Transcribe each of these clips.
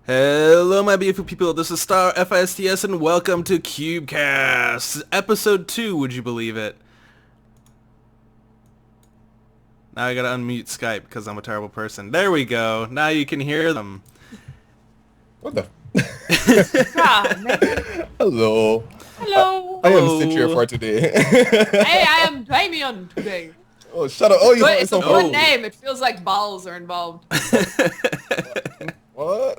Hello, my beautiful people. This is Star FISTS, and welcome to QUBECAST, Episode 2, would you believe it? Now I gotta unmute Skype because I'm a terrible person. There we go. Now you can hear them. What the? God, man. Hello. Hello. I am Cynthia for today. Hey, I am Damien today. Oh, shut up. Oh, you But it's a so good name. It feels like balls are involved. What?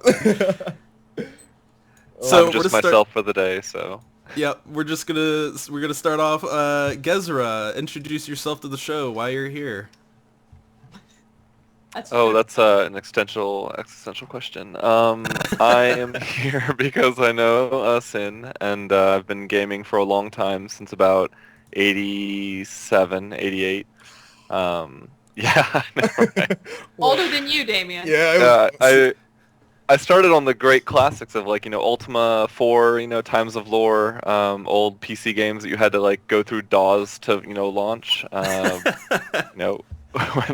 So I'm just myself for the day, so. Yep, we're gonna start off. Ghezra, introduce yourself to the show. Why you're here? That's Oh, true. that's an existential question. I am here because I know Sin, and I've been gaming for a long time, since about 87, 88. Yeah, I know, right? Older than you, Damien. Yeah. I started on the great classics of, like, Ultima 4, Times of Lore, old PC games that you had to, like, go through DAWs to, launch. Went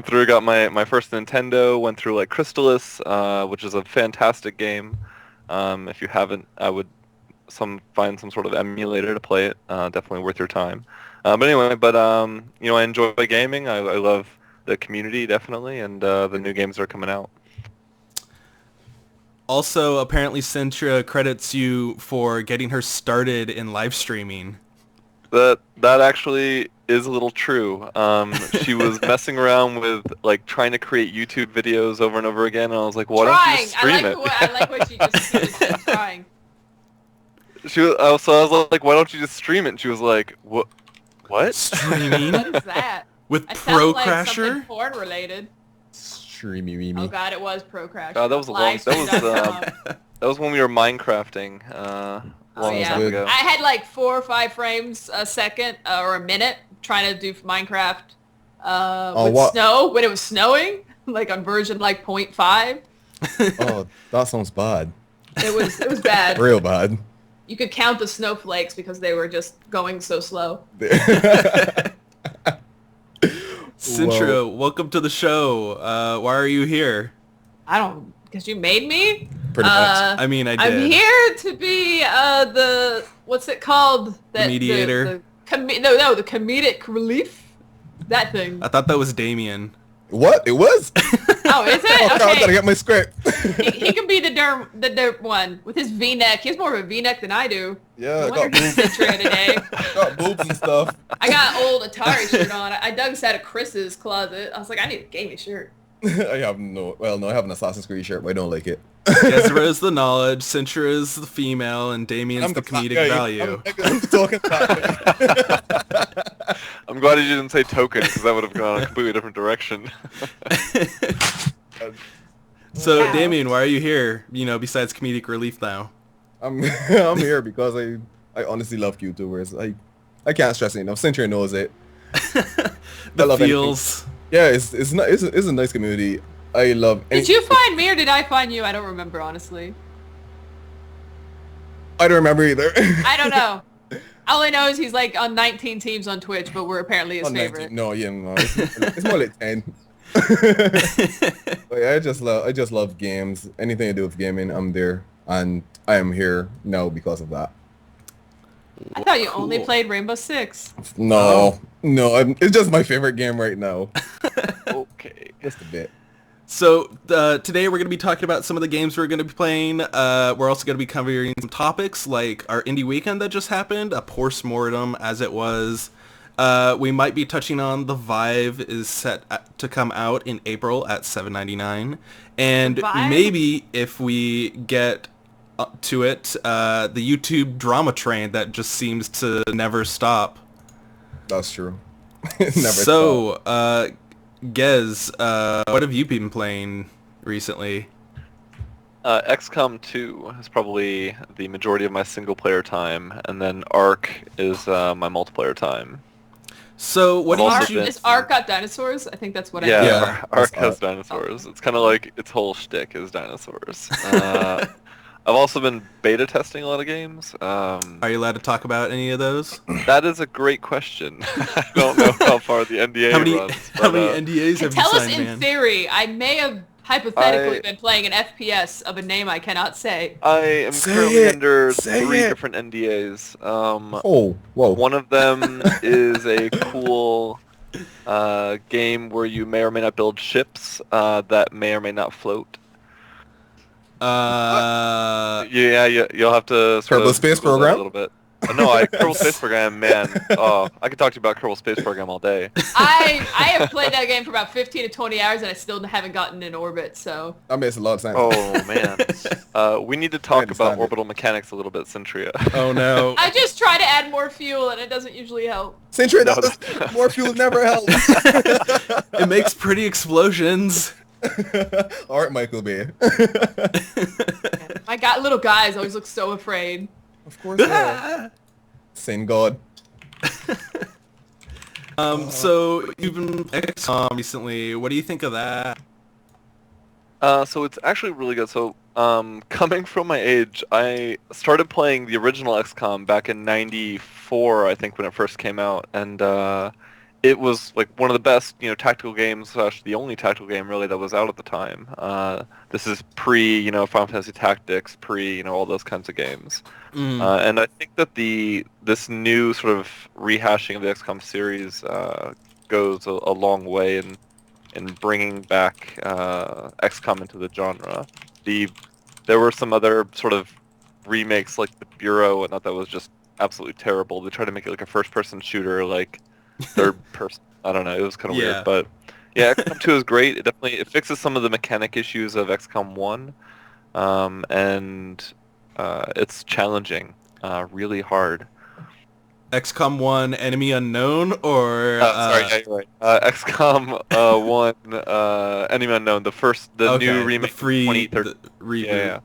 through, got my first Nintendo, went through, like, Crystalis, which is a fantastic game. If you haven't, I would find some sort of emulator to play it. Definitely worth your time. But anyway, I enjoy gaming. I love the community, definitely, and the new games that are coming out. Also, apparently Cintra credits you for getting her started in live streaming. That actually is a little true. She was messing around with, like, trying to create YouTube videos over and over again, and I was like, why don't you just stream it? I like what she just said, trying. So I was like, why don't you just stream it? And she was like, what? Streaming? What is that? With That Pro sounds like Crasher? something porn related. Streamy Mimi. Oh god, it was Pro Crasher. God, that was a long. That was when we were Minecrafting. Long yeah. time ago. I had like 4 or 5 frames a second or a minute trying to do Minecraft with snow when it was snowing, like on version like 0.5. Oh, that sounds bad. It was bad. Real bad. You could count the snowflakes because they were just going so slow. Cintra, welcome to the show. Why are you here? I don't, because you made me? Pretty much. I mean, I did. I'm here to be the, what's it called? The mediator? The comedic relief? That thing. I thought that was Damien. What? It was? Oh, is it? Oh, God, I gotta Okay. get my script. He can be the derp one with his V-neck. He has more of a V-neck than I do. Yeah, I No wonder got he's boobs. Cintra today. Got boobs and stuff. I got old Atari shirt on. I dug this out of Chris's closet. I was like, I need a gaming shirt. I have I have an Assassin's Creed shirt, but I don't like it. Ghezra is the knowledge, Cintra is the female, and Damien's the comedic value. I'm talking about I'm glad you didn't say token, because that would have gone a completely different direction. So, Wow. Damien, why are you here? Besides comedic relief now. I'm here because I honestly love QTubers. I can't stress it enough. Cynthia knows it. The love feels. Yeah, it's a nice community. I love. Did you find me or did I find you? I don't remember, honestly. I don't remember either. I don't know. All I know is he's like on 19 teams on Twitch, but we're apparently his On 19 favorite. No, yeah, no. It's more like 10. But yeah, I just love games. Anything to do with gaming, I'm there, and I am here now because of that. I thought you only Cool. played Rainbow Six. No, it's just my favorite game right now. Okay. Just a bit. So today we're going to be talking about some of the games we're going to be playing. We're also going to be covering some topics like our indie weekend that just happened, a post-mortem as it was. We might be touching on the Vive is set to come out in April at $7.99. And Vive? maybe if we get to it, the YouTube drama train that just seems to never stop. That's true. Never stop. So, Gez, what have you been playing recently? XCOM 2 is probably the majority of my single-player time, and then Ark is my multiplayer time. So, what Also did you... been- Is Ark got dinosaurs? I think that's what I Yeah, heard. Yeah. Ark That's has Ark. dinosaurs. It's kind of like its whole shtick is dinosaurs. I've also been beta testing a lot of games. Are you allowed to talk about any of those? That is a great question. I don't know how far the NDA How many runs. how but, many NDAs have you Tell us signed, in man? theory. I may have hypothetically been playing an FPS of a name I cannot say. I am currently under 3 different NDAs. Oh, whoa. One of them is a cool game where you may or may not build ships that may or may not float. Yeah, you'll have to sort Kerbal of Space Google that Program? a little bit. No, Kerbal Space Program, man. Oh, I could talk to you about Kerbal Space Program all day. I have played that game for about 15 to 20 hours and I still haven't gotten in orbit, so... That makes a lot of sense. Oh, man. We need to talk about orbital mechanics a little bit, Centria. Oh, no. I just try to add more fuel and it doesn't usually help. Century, more fuel never helps. It makes pretty explosions. Alright, Michael Bay. My little guys always look so afraid. Of course they are. Saint God. So you've been playing XCOM recently. What do you think of that? So it's actually really good. So, coming from my age, I started playing the original XCOM back in '94, I think, when it first came out, and it was like one of the best, tactical games, the only tactical game really that was out at the time. This is pre, Final Fantasy Tactics, pre, all those kinds of games. And I think that this new sort of rehashing of the XCOM series goes a long way in bringing back XCOM into the genre. There were some other sort of remakes like the Bureau, and that was just absolutely terrible. They tried to make it like a first-person shooter, like third person. I don't know. It was kind of weird, but yeah, XCOM 2 is great. It fixes some of the mechanic issues of XCOM 1, and it's challenging, really hard. XCOM 1 Enemy Unknown, or... sorry, yeah, you're right. XCOM 1 Enemy Unknown, the new remake, the free 2013. reboot. Yeah.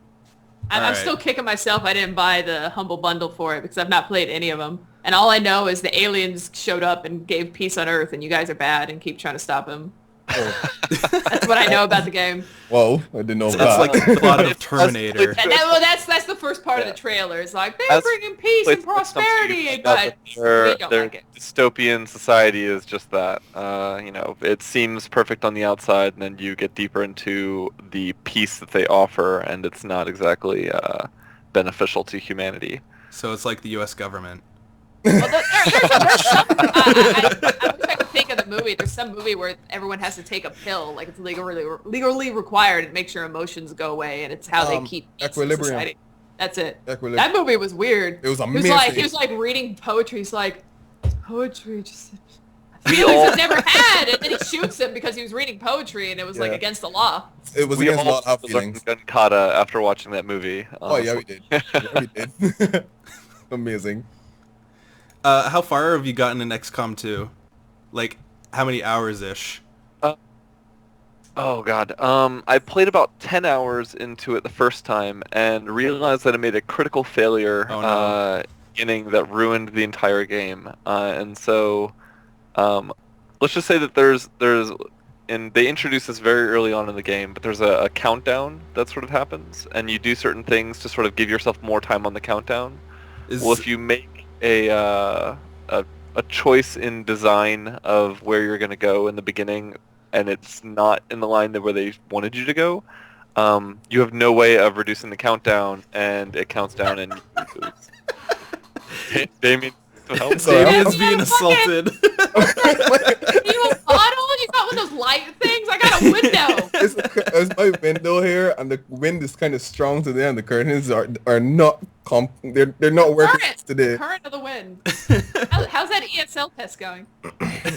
I'm still kicking myself I didn't buy the Humble Bundle for it because I've not played any of them. And all I know is the aliens showed up and gave peace on Earth and you guys are bad and keep trying to stop them. Oh. That's what I know about the game. Whoa, I didn't know That's that. like the plot of Terminator. That's the first part of the trailer. It's like, they're bringing peace and prosperity, but we don't like it. Dystopian society is just that. It seems perfect on the outside, and then you get deeper into the peace that they offer, and it's not exactly beneficial to humanity. So it's like the U.S. government. Well, there's some, I wish I could think of the movie. There's some movie where everyone has to take a pill, like it's legally required, and makes your emotions go away, and it's how they keep Equilibrium. Society. That's it. Equilibrium. That movie was weird. It was amazing. He was like reading poetry. He's like, poetry, just feelings I've never had, and then he shoots him because he was reading poetry, and it was like against the law. It was against a lot of feelings. Gun kata after watching that movie. Oh yeah, we did. Yeah, we did. Amazing. How far have you gotten in XCOM 2? Like, how many hours-ish? Oh god. I played about 10 hours into it the first time and realized that I made a critical failure beginning that ruined the entire game. And so, let's just say that and they introduce this very early on in the game, but there's a countdown that sort of happens, and you do certain things to sort of give yourself more time on the countdown. Well, if you make a choice in design of where you're going to go in the beginning, and it's not in the line where they wanted you to go, you have no way of reducing the countdown, and it counts down and you lose. Damien, Damien's being assaulted. You a bottle? You got one of those light things? I got a window. It's my window here, and the wind is kind of strong today, and the curtains are not they're not working today. Current of the wind. How's that ESL test going?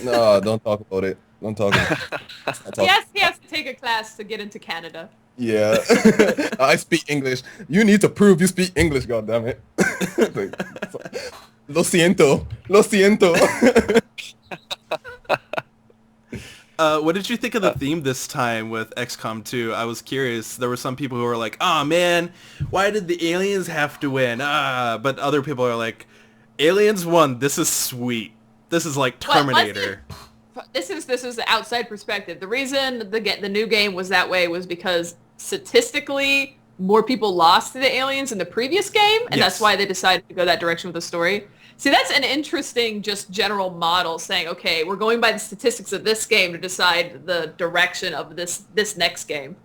No, don't talk about it. Don't talk about it. He has to take a class to get into Canada. Yeah. I speak English. You need to prove you speak English, goddammit. Lo siento. Lo siento. What did you think of the theme this time with XCOM 2? I was curious. There were some people who were like, "Oh man, why did the aliens have to win?" But other people are like, "Aliens won. This is sweet. This is like Terminator." This is the outside perspective. The reason the new game was that way was because statistically more people lost to the aliens in the previous game, and that's why they decided to go that direction with the story. See, that's an interesting just general model saying, okay, we're going by the statistics of this game to decide the direction of this next game.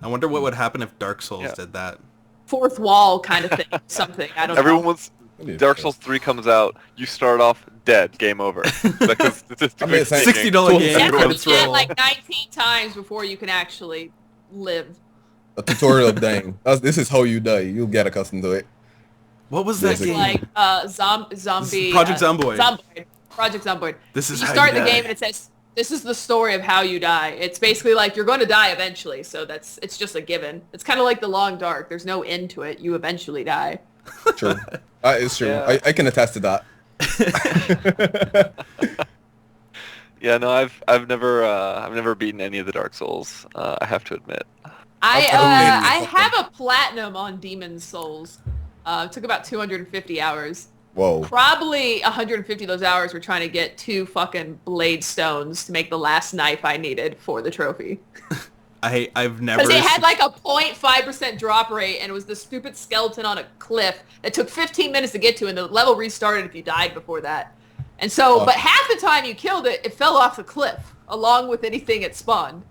I wonder what would happen if Dark Souls Yeah. did that. Fourth wall kind of thing, something. I don't know. Everyone wants Dark Souls 3 comes out, you start off dead, game over. Because statistically I mean, speaking, $60 game, You have to credits beat it roll. like 19 times before you can actually live. A tutorial of dying. This is how you die. You'll get accustomed to it. What was that It's Basically. game? like zombie... Project Zomboid. Project Zomboid. This is You how start you the die. game and it says, this is the story of how you die. It's basically like you're going to die eventually, so it's just a given. It's kind of like The Long Dark. There's no end to it. You eventually die. True. That is true. Yeah. I can attest to that. yeah, no, I've never beaten any of the Dark Souls. I have to admit. Okay. I have a platinum on Demon's Souls. It took about 250 hours. Whoa. Probably 150 of those hours were trying to get 2 fucking blade stones to make the last knife I needed for the trophy. I've never... Because it had like a 0.5% drop rate, and it was the stupid skeleton on a cliff that took 15 minutes to get to, and the level restarted if you died before that. And so, but half the time you killed it, it fell off the cliff, along with anything it spawned.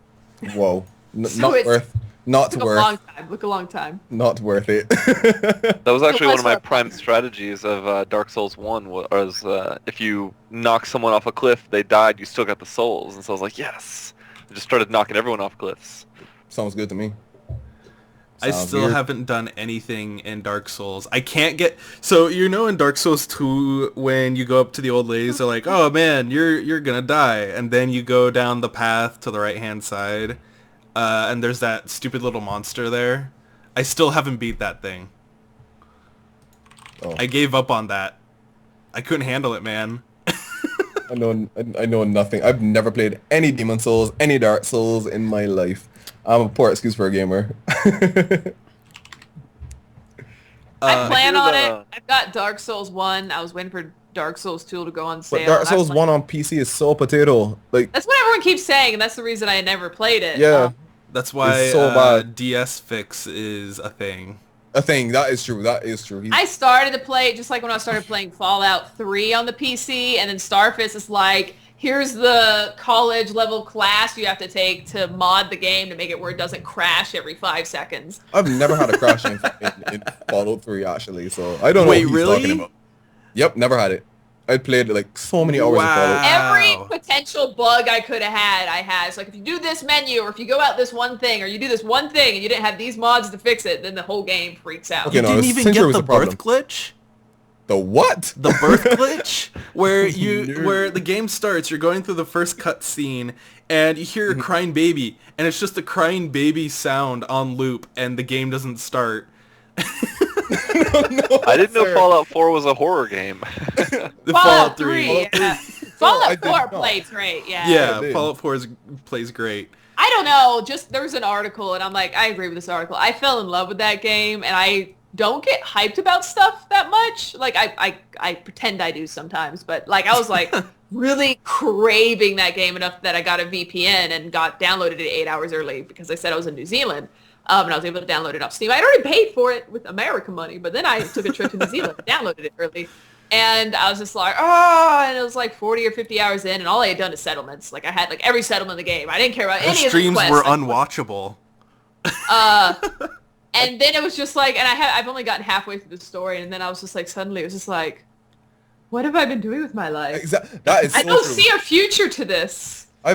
Whoa. So Not it's- worth. Not Took a worth. long time. Look a long time. Not worth it. That was actually one of my worth it. prime strategies of Dark Souls 1 was if you knock someone off a cliff, they died, you still got the souls. And so I was like, yes. I just started knocking everyone off cliffs. Sounds good to me. I Sounds still weird. haven't done anything in Dark Souls. I can't get... So, you know in Dark Souls 2, when you go up to the old ladies, they're like, oh man, you're gonna die. And then you go down the path to the right-hand side, and there's that stupid little monster there. I still haven't beat that thing. Oh. I gave up on that. I couldn't handle it, man. I know nothing. I've never played any Demon Souls, any Dark Souls in my life. I'm a poor excuse for a gamer. I plan hear on the- it. I've got Dark Souls 1. I was waiting for Dark Souls 2 to go on sale. But Dark and Souls I'm 1 on PC is so potato. Like, That's what everyone keeps saying, and that's the reason I had never played it. yeah, That's why It's so bad. DS fix is a thing. a thing. That is true. That is true. I started to play it just like when I started playing Fallout 3 on the PC, and then Starfish is like, here's the college level class you have to take to mod the game to make it where it doesn't crash every 5 seconds. I've never had a crash in Fallout 3 actually, so I don't know Wait, what he's really? talking about. Yep, never had it. I played like so many hours of Fallout. Every Wow. potential bug I could have had, I had. It's like, if you do this menu, or if you go out this one thing, or you do this one thing, and you didn't have these mods to fix it, then the whole game freaks out. Okay, You no, didn't it's even essentially get was the the problem. birth glitch? The what? The birth glitch, where No. where the game starts, you're going through the first cutscene, and you hear a crying baby, and it's just a crying baby sound on loop, and the game doesn't start. No, I didn't know sir. Fallout 4 was a horror game. The Fallout 3, yeah. I Fallout did 4 not. plays great, yeah. Yeah, I did. Fallout 4 plays great. I don't know, just there was an article, and I'm like, I agree with this article. I fell in love with that game, and I don't get hyped about stuff that much. Like, I pretend I do sometimes, but like, I was like really craving that game enough that I got a VPN and got downloaded it 8 hours early because I said I was in New Zealand. And I was able to download it off Steam. I'd already paid for it with American money, but then I took a trip to New Zealand and downloaded it early. And I was just like, oh, and it was like 40 or 50 hours in, and all I had done is settlements. Like, I had like every settlement in the game. I didn't care about The any of the streams quests. were Like, unwatchable. and then it was just like, and I've only gotten halfway through the story, and then I was just like, suddenly it was just like, what have I been doing with my life? That is so I don't true. see a future to this. I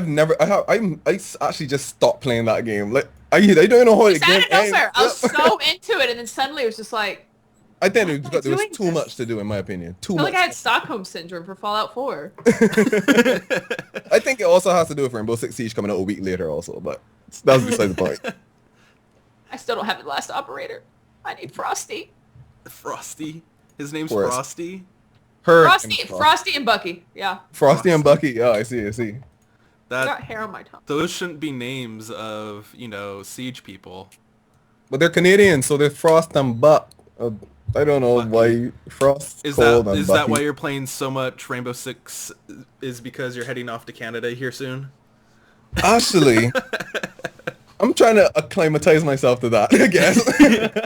actually just stopped playing that game. Like, I don't even know how the It's out game of nowhere. I was ends. so into it, and then suddenly it was just like, I think Why am I there was doing too this? much to do, in my opinion. Too I feel much. like I had Stockholm Syndrome for Fallout 4. I think it also has to do with Rainbow Six Siege coming out a week later also, but that's beside the point. I still don't have the last operator. I need Frosty. Frosty. His name's Forrest. Frosty. Frosty and Bucky. Yeah. Frosty and Bucky. Yeah, I see. I That got hair on my tongue. those shouldn't be names of, Siege people. But they're Canadian, so they're Frost and Buck. I don't know why Frost, Is Cold, that and is Bucky. that why you're playing so much Rainbow Six? Is because you're heading off to Canada here soon? Actually, I'm trying to acclimatize myself to that, I guess.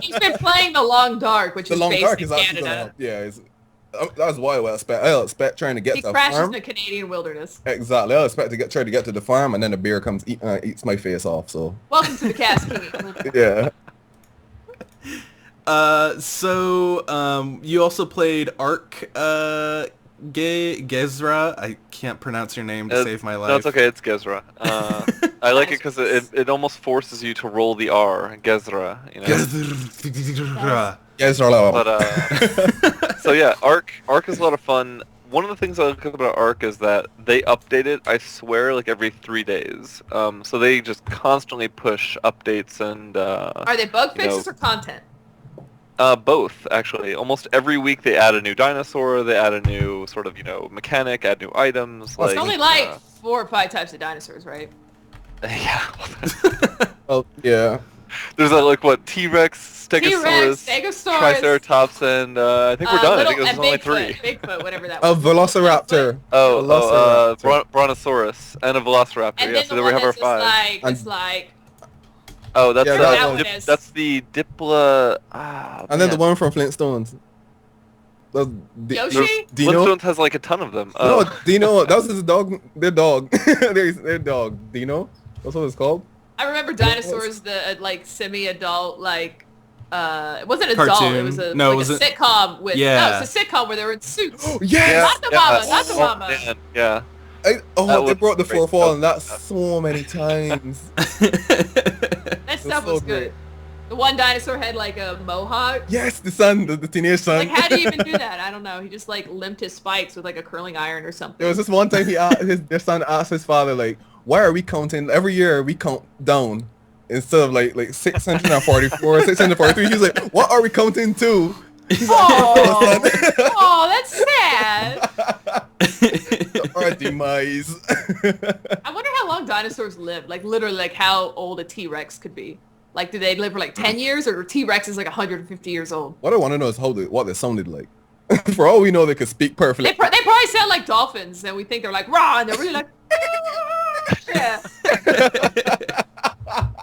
He's been playing The Long Dark, which The is Long based Dark in is actually gonna Canada. help. Yeah, That's what I would expect. I expect trying to get He to a crashes in farm. the Canadian wilderness. Exactly. I expect to try to get to the farm, and then a bear comes eats my face off. So Welcome to the cast, King. yeah. You also played Ark, Ghezra. I can't pronounce your name to save my life. No, it's okay. It's Ghezra. I like it because it almost forces you to roll the R, Ghezra. You know. Ghezra. But so yeah, Ark is a lot of fun. One of the things I like about Ark is that they update it, I swear, like every 3 days. So they just constantly push updates and Are they bug fixes or content? both, actually. Almost every week they add a new dinosaur, they add a new sort of, mechanic, add new items. Well, it's only like 4 or 5 types of dinosaurs, right? Yeah. Oh yeah. There's T-Rex, Stegosaurus, Stegosaurus, Triceratops, and I think we're done. I think it was only 3. Bigfoot, whatever that A was. Velociraptor. Brontosaurus, and a Velociraptor. And Yeah, then so the there we one have our that's 5. it's like... Oh, that's Yeah, that's the Dipla. And then the one from Flintstones. Yoshi? Dino? Flintstones has like a ton of them. No, Dino. That was his dog. Their dog. their dog. Dino. That's what it's called. I remember dinosaurs, the semi-adult, it wasn't adult, Cartoon. it was a sitcom with... Yeah. No, it's a sitcom where they were in suits. Yes! Not the mama, not the mama. Man, yeah. They brought the great. fourth wall, and that's so many times. That stuff so was good. great. The one dinosaur had like a mohawk. Yes, the son, the teenage son. Like, how do you even do that? I don't know. He just limped his spikes with like a curling iron or something. There was this one time their son asked his father, like, why are we counting, every year we count down instead of like 644, 643. He was like, what are we counting to? Oh, that's sad. Our demise. I wonder how long dinosaurs lived. Like, literally, like how old a T-Rex could be. Like, did they live for like 10 years, or T-Rex is like 150 years old? What I want to know is what they sounded like. For all we know, they could speak perfectly. They probably sound like dolphins, and we think they're like raw, and they're really like, yeah.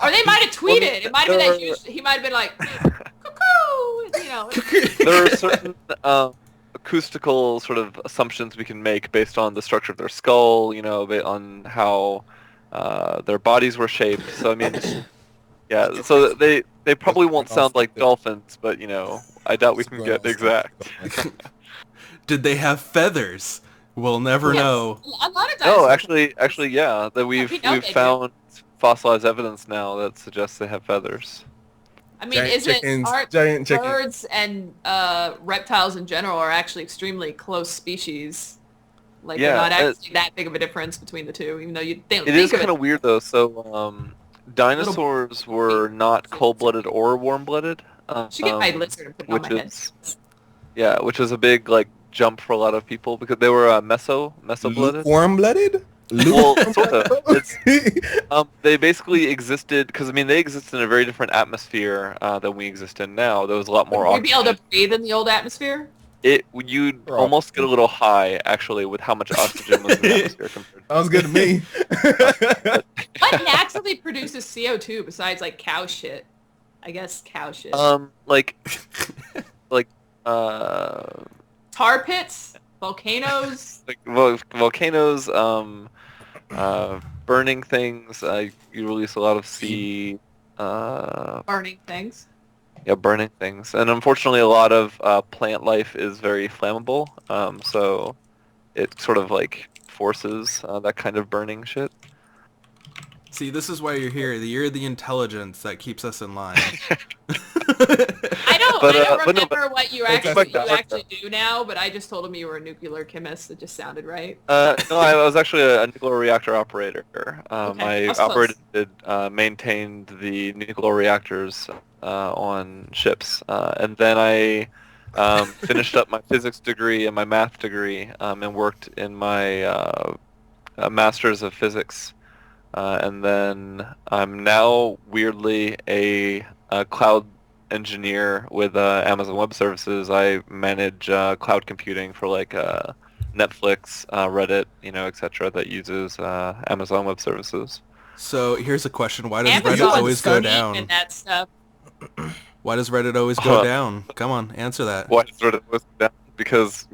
Or they might have tweeted. It might have been that huge. He might have been like, cuckoo, There are certain acoustical sort of assumptions we can make based on the structure of their skull, on how their bodies were shaped. So I mean, yeah. So they probably won't sound like dolphins, but I doubt we can get exact. Did they have feathers? We'll never know. A lot of dinosaurs. No, actually, yeah. That we've found fossilized evidence now that suggests they have feathers. I mean, giant birds and reptiles in general are actually extremely close species. Like, they're not actually that big of a difference between the two, even though you think it is kind of weird though. So dinosaurs were not cold-blooded or warm-blooded. Should get my lizard and put it on my head. Yeah, which is a big jump for a lot of people because they were meso-blooded. Warm-blooded? Well, sort of. They basically existed because they exist in a very different atmosphere than we exist in now. There was a lot more oxygen. Would you be able to breathe in the old atmosphere? You'd almost get a little high actually with how much oxygen was in the atmosphere compared. Sounds good to me. What naturally produces CO2 besides cow shit? I guess cow shit. Tar pits, volcanoes. Volcanoes, burning things. You release a lot of sea. Burning things. Yeah, burning things, and unfortunately, a lot of plant life is very flammable. So it sort of forces that kind of burning shit. See, this is why you're here. You're the intelligence that keeps us in line. I don't remember what you actually do now, but I just told him you were a nuclear chemist. It just sounded right. No, I was actually a nuclear reactor operator. Okay. I maintained the nuclear reactors on ships, and then I finished up my physics degree and my math degree, and worked in my master's of physics. And then I'm now weirdly a cloud engineer with Amazon Web Services. I manage cloud computing for Netflix, Reddit, etc. that uses Amazon Web Services. So here's a question: why does Amazon's Reddit always go down? And that stuff. Why does Reddit always go down? Come on, answer that. Why does Reddit always go down? because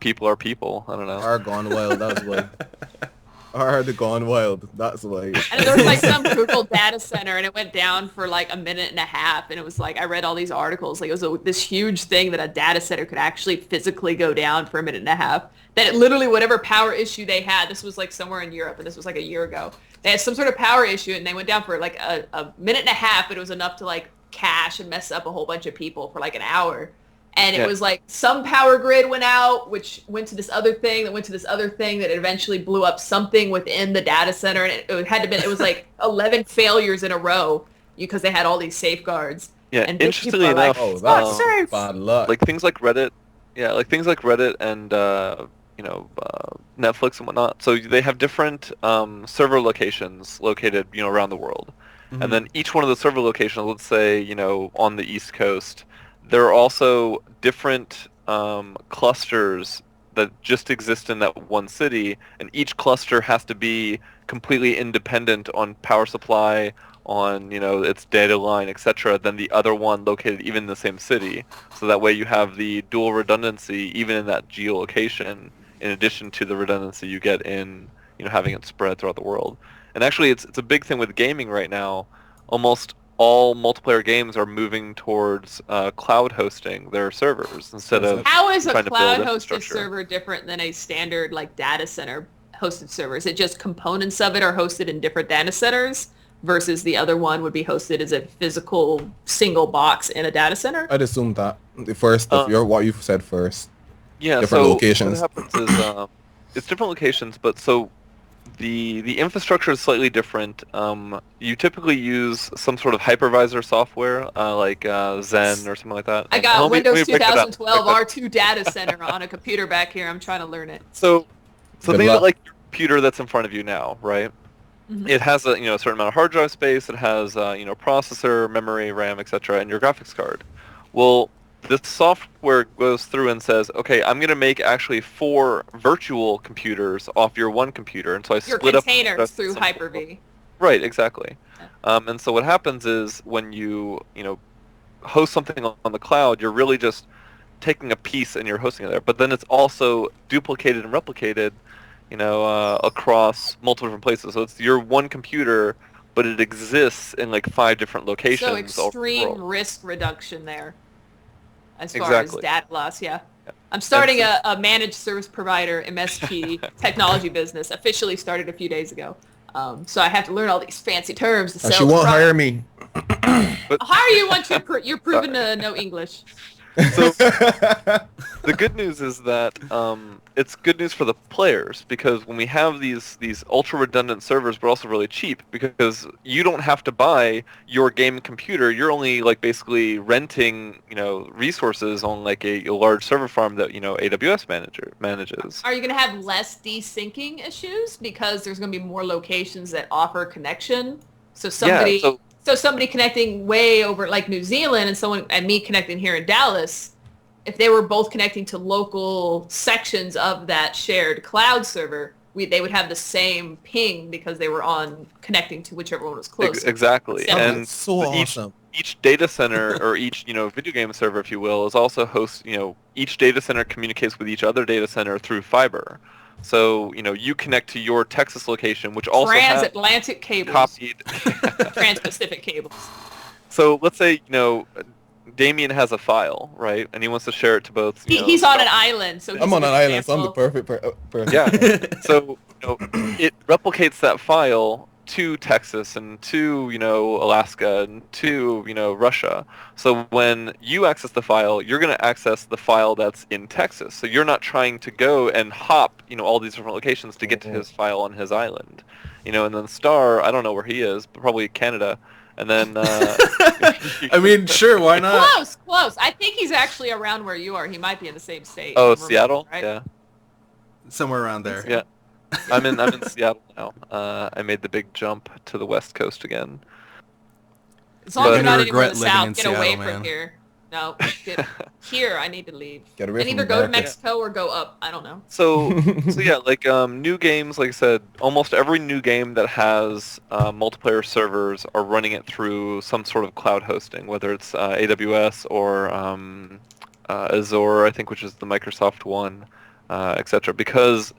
people are people. I don't know. Are gone wild. That's why. Are the gone wild. That's why. And there was like some Google data center, and it went down for like a minute and a half. And it was like I read all these articles. Like it was this huge thing that a data center could actually physically go down for a minute and a half. That it literally whatever power issue they had. This was like somewhere in Europe, and this was like a year ago. They had some sort of power issue, and they went down for like a minute and a half. But it was enough to like cash and mess up a whole bunch of people for like an hour. And it was like some power grid went out, which went to this other thing that went to this other thing that eventually blew up something within the data center. And it was like 11 failures in a row because they had all these safeguards. Yeah, and interestingly enough, that's bad luck. like things like Reddit, and Netflix and whatnot. So they have different server locations located, around the world. Mm-hmm. And then each one of the server locations, let's say, on the East Coast, there are also different clusters that just exist in that one city, and each cluster has to be completely independent on power supply, on its data line, etc., than the other one located even in the same city. So that way you have the dual redundancy even in that geolocation, in addition to the redundancy you get in having it spread throughout the world. And actually, it's a big thing with gaming right now. Almost all multiplayer games are moving towards cloud hosting their servers instead of How is a trying to build cloud hosted infrastructure. server different than a standard like data center hosted server? Is it just components of it are hosted in different data centers versus the other one would be hosted as a physical single box in a data center? I'd assume that the first of what you've said first. Yeah, different so locations. what happens is it's different locations, but so the infrastructure is slightly different. You typically use some sort of hypervisor software, like Zen or something like that. I And got let me Windows break that up. 2012 R2 data center on a computer back here. I'm trying to learn it. So Good think luck. of it like your computer that's in front of you now, right? Mhm. It has a a certain amount of hard drive space. It has processor, memory, RAM, etc., and your graphics card. Well, this software goes through and says, okay, I'm going to make actually 4 virtual computers off your one computer, and so I Your split up containers through some- Hyper-V. Right, exactly. Yeah. And so what happens is when you host something on the cloud, you're really just taking a piece and you're hosting it there. But then it's also duplicated and replicated, across multiple different places. So it's your one computer, but it exists in like 5 different locations. So all over the extreme world. risk reduction there as far Exactly. as data loss, yeah. Yeah. I'm starting And a managed service provider, MSP, technology business. Officially started a few days ago. So I have to learn all these fancy terms to And sell. she won't product. hire me. But I'll hire you once you're proven to know English. so the good news is that it's good news for the players, because when we have these ultra redundant servers, but also really cheap, because you don't have to buy your game computer. You're only like basically renting resources on like a large server farm that AWS manages. Are you going to have less desyncing issues because there's going to be more locations that offer connection? So somebody so somebody connecting way over like New Zealand and me connecting here in Dallas, if they were both connecting to local sections of that shared cloud server, they would have the same ping because they were connecting to whichever one was closer. Exactly. Simple. And That's so awesome. each data center or each video game server, if you will, is also each data center communicates with each other data center through fiber. So you connect to your Texas location, which also has Transatlantic cables, copied. trans-Pacific cables. So let's say Damien has a file, right, and he wants to share it to both. He's on an island, so he's I'm on a an good island, so I'm the example. perfect person. Yeah. So it replicates that file to Texas and to Alaska and to Russia. So when you access the file, you're going to access the file that's in Texas. So you're not trying to go and hop all these different locations to get to his file on his island. And then Star, I don't know where he is, but probably Canada. And then I mean, sure, why not? Close. I think he's actually around where you are. He might be in the same state. oh, Remote, Seattle, right? yeah. Somewhere around there. Yeah. I'm in Seattle now. I made the big jump to the West Coast again. As long as But- you're not I anywhere in regret the living south, in get away Seattle, from man. here. No, here I need to leave. Get away And from either go to America. Mexico or go up. I don't know. So yeah, like new games, like I said, almost every new game that has multiplayer servers are running it through some sort of cloud hosting, whether it's AWS or Azure, I think, which is the Microsoft one, etc. Because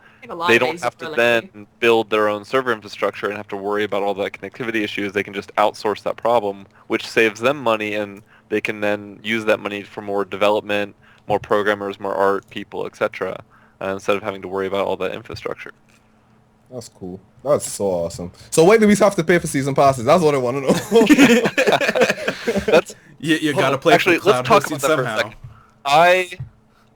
they don't have to then build their own server infrastructure and have to worry about all the connectivity issues. They can just outsource that problem, which saves them money, and they can then use that money for more development, more programmers, more art people, etc. Instead of having to worry about all that infrastructure. That's cool. That's so awesome. So why do we have to pay for season passes? That's what I want to know. That's you gotta play actually. cloud Let's talk hosting about that somehow. for a second.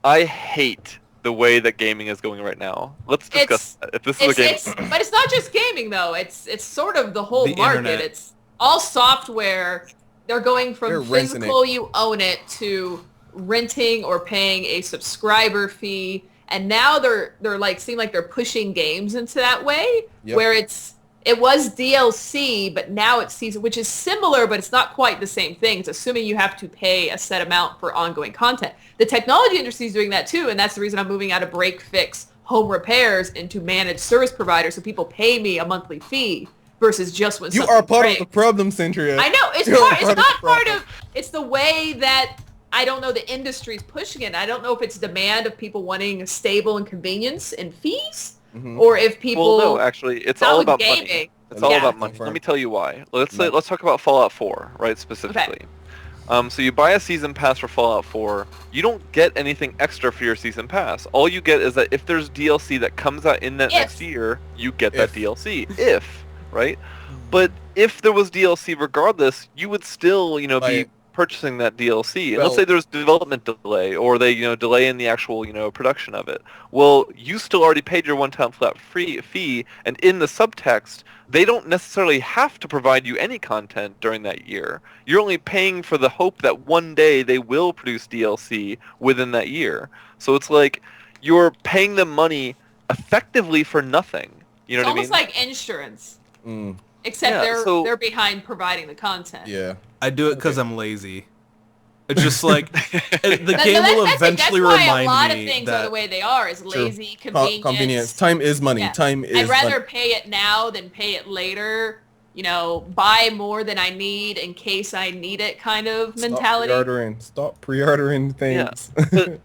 I hate the way that gaming is going right now. Let's discuss that. If this is a game, but it's not just gaming though. It's sort of the whole The market. internet. It's all software. They're going from They're renting physical, you own it, to renting or paying a subscriber fee. And now they're like seem like they're pushing games into that way, where it was DLC, but now it's season, which is similar, but it's not quite the same thing. It's assuming you have to pay a set amount for ongoing content. The technology industry is doing that too, and that's the reason I'm moving out of break fix home repairs into managed service providers, so people pay me a monthly fee versus just when You are part of the problem, Cynthia. I know it's not part of. It's the way that. I don't know the industry's pushing it. I don't know if it's demand of people wanting stable and convenience and fees, or if people. Well, no, actually, it's all about gaming. money. It's all about money. Let me tell you why. Let's talk about Fallout 4, right, specifically. Okay. So you buy a season pass for Fallout 4. You don't get anything extra for your season pass. All you get is that if there's DLC that comes out in that next year, you get that DLC. Right? But if there was DLC regardless, you would still, be purchasing that DLC. And let's say there's development delay, or they, delay in the actual, production of it. Well, you still already paid your one-time flat fee, and in the subtext, they don't necessarily have to provide you any content during that year. You're only paying for the hope that one day they will produce DLC within that year. So it's like you're paying them money effectively for nothing. You know what I mean? It's almost like insurance. Except they're behind providing the content. Yeah. I do it because I'm lazy. It's just like the game will eventually remind me a lot of things are the way they are. Is lazy, convenience. Time is money. Yeah. Time is. I'd rather pay it now than pay it later. Buy more than I need in case I need it, kind of mentality. Stop pre-ordering things. Yeah.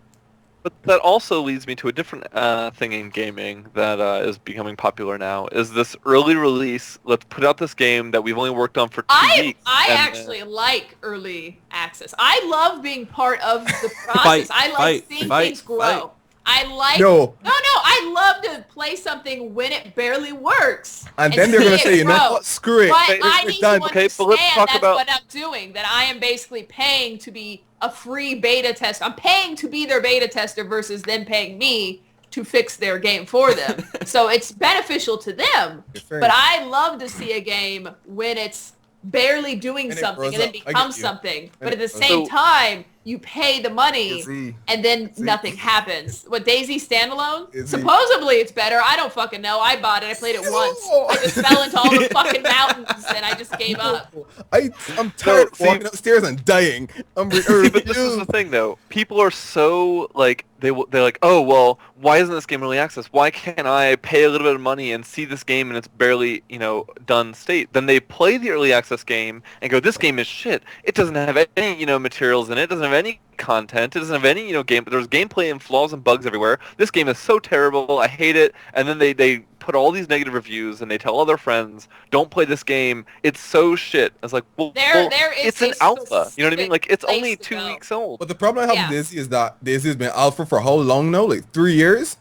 But that also leads me to a different thing in gaming that is becoming popular now, is this early release. Let's put out this game that we've only worked on for 2 weeks. I actually like early access. I love being part of the process. I like seeing things grow. I like... No, I love to play something when it barely works. And then they're going to say, what? Screw it. But I need to understand but let's talk that's about... what I'm doing, that I am basically paying to be a free beta tester. I'm paying to be their beta tester versus them paying me to fix their game for them. So it's beneficial to them. But I love to see a game when it's barely doing something and then becomes something. But at the same time, you pay the money and then nothing happens. What, DayZ standalone? Supposedly it's better. I don't fucking know. I bought it. I played it once. I just fell into all the fucking mountains and I just gave up. I'm tired of walking upstairs and dying. But this is the thing though. People are so like they're like, oh well, why isn't this game early access? Why can't I pay a little bit of money and see this game in its barely done state? Then they play the early access game and go, this game is shit. It doesn't have any materials in it. It doesn't have any content. It doesn't have any game. There's gameplay and flaws and bugs everywhere. This game is so terrible. I hate it. And then they put all these negative reviews and they tell all their friends, don't play this game. It's so shit. I was like, well, it's an alpha. You know what I mean? Like, it's only 2 weeks old. But the problem I have with DayZ is that DayZ has been alpha for how long now? Like 3 years?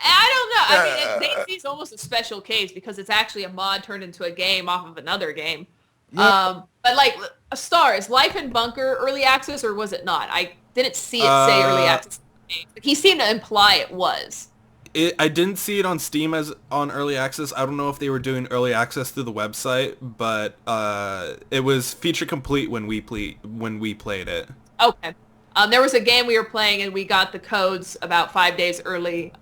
I don't know. I mean, DayZ is almost a special case because it's actually a mod turned into a game off of another game. Yeah. But like, a star, is Life in Bunker early access or was it not? I didn't see it say early access. He seemed to imply it was. I didn't see it on Steam as on early access. I don't know if they were doing early access through the website, but it was feature complete when we played it. Okay. There was a game we were playing and we got the codes about 5 days early.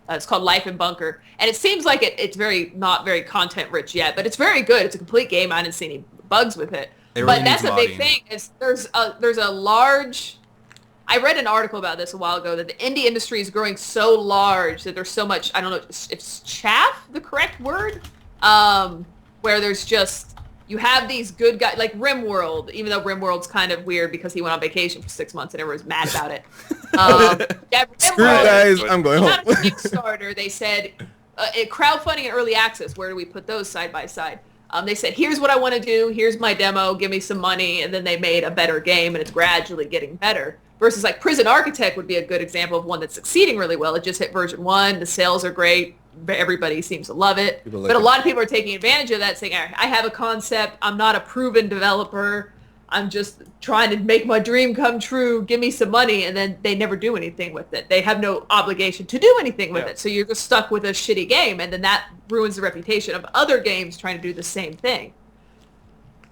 It's called Life in Bunker, and it seems like it's not very content rich yet, but it's very good. It's a complete game. I didn't see any bugs with it. But that's a big thing. Is there's a large. I read an article about this a while ago that the indie industry is growing so large that there's so much. I don't know if chaff the correct word, where there's just you have these good guys like RimWorld, even though RimWorld's kind of weird because he went on vacation for 6 months and everyone's mad about it. Yeah, Screw you guys, I'm going home. on Kickstarter, they said crowdfunding and early access. Where do we put those side by side? They said, here's what I want to do. Here's my demo. Give me some money. And then they made a better game, and it's gradually getting better. Versus like Prison Architect would be a good example of one that's succeeding really well. It just hit version 1. The sales are great. Everybody seems to love it. But a lot of people are taking advantage of that, saying, I have a concept. I'm not a proven developer. I'm just trying to make my dream come true. Give me some money. And then they never do anything with it. They have no obligation to do anything with it. So you're just stuck with a shitty game. And then that ruins the reputation of other games trying to do the same thing.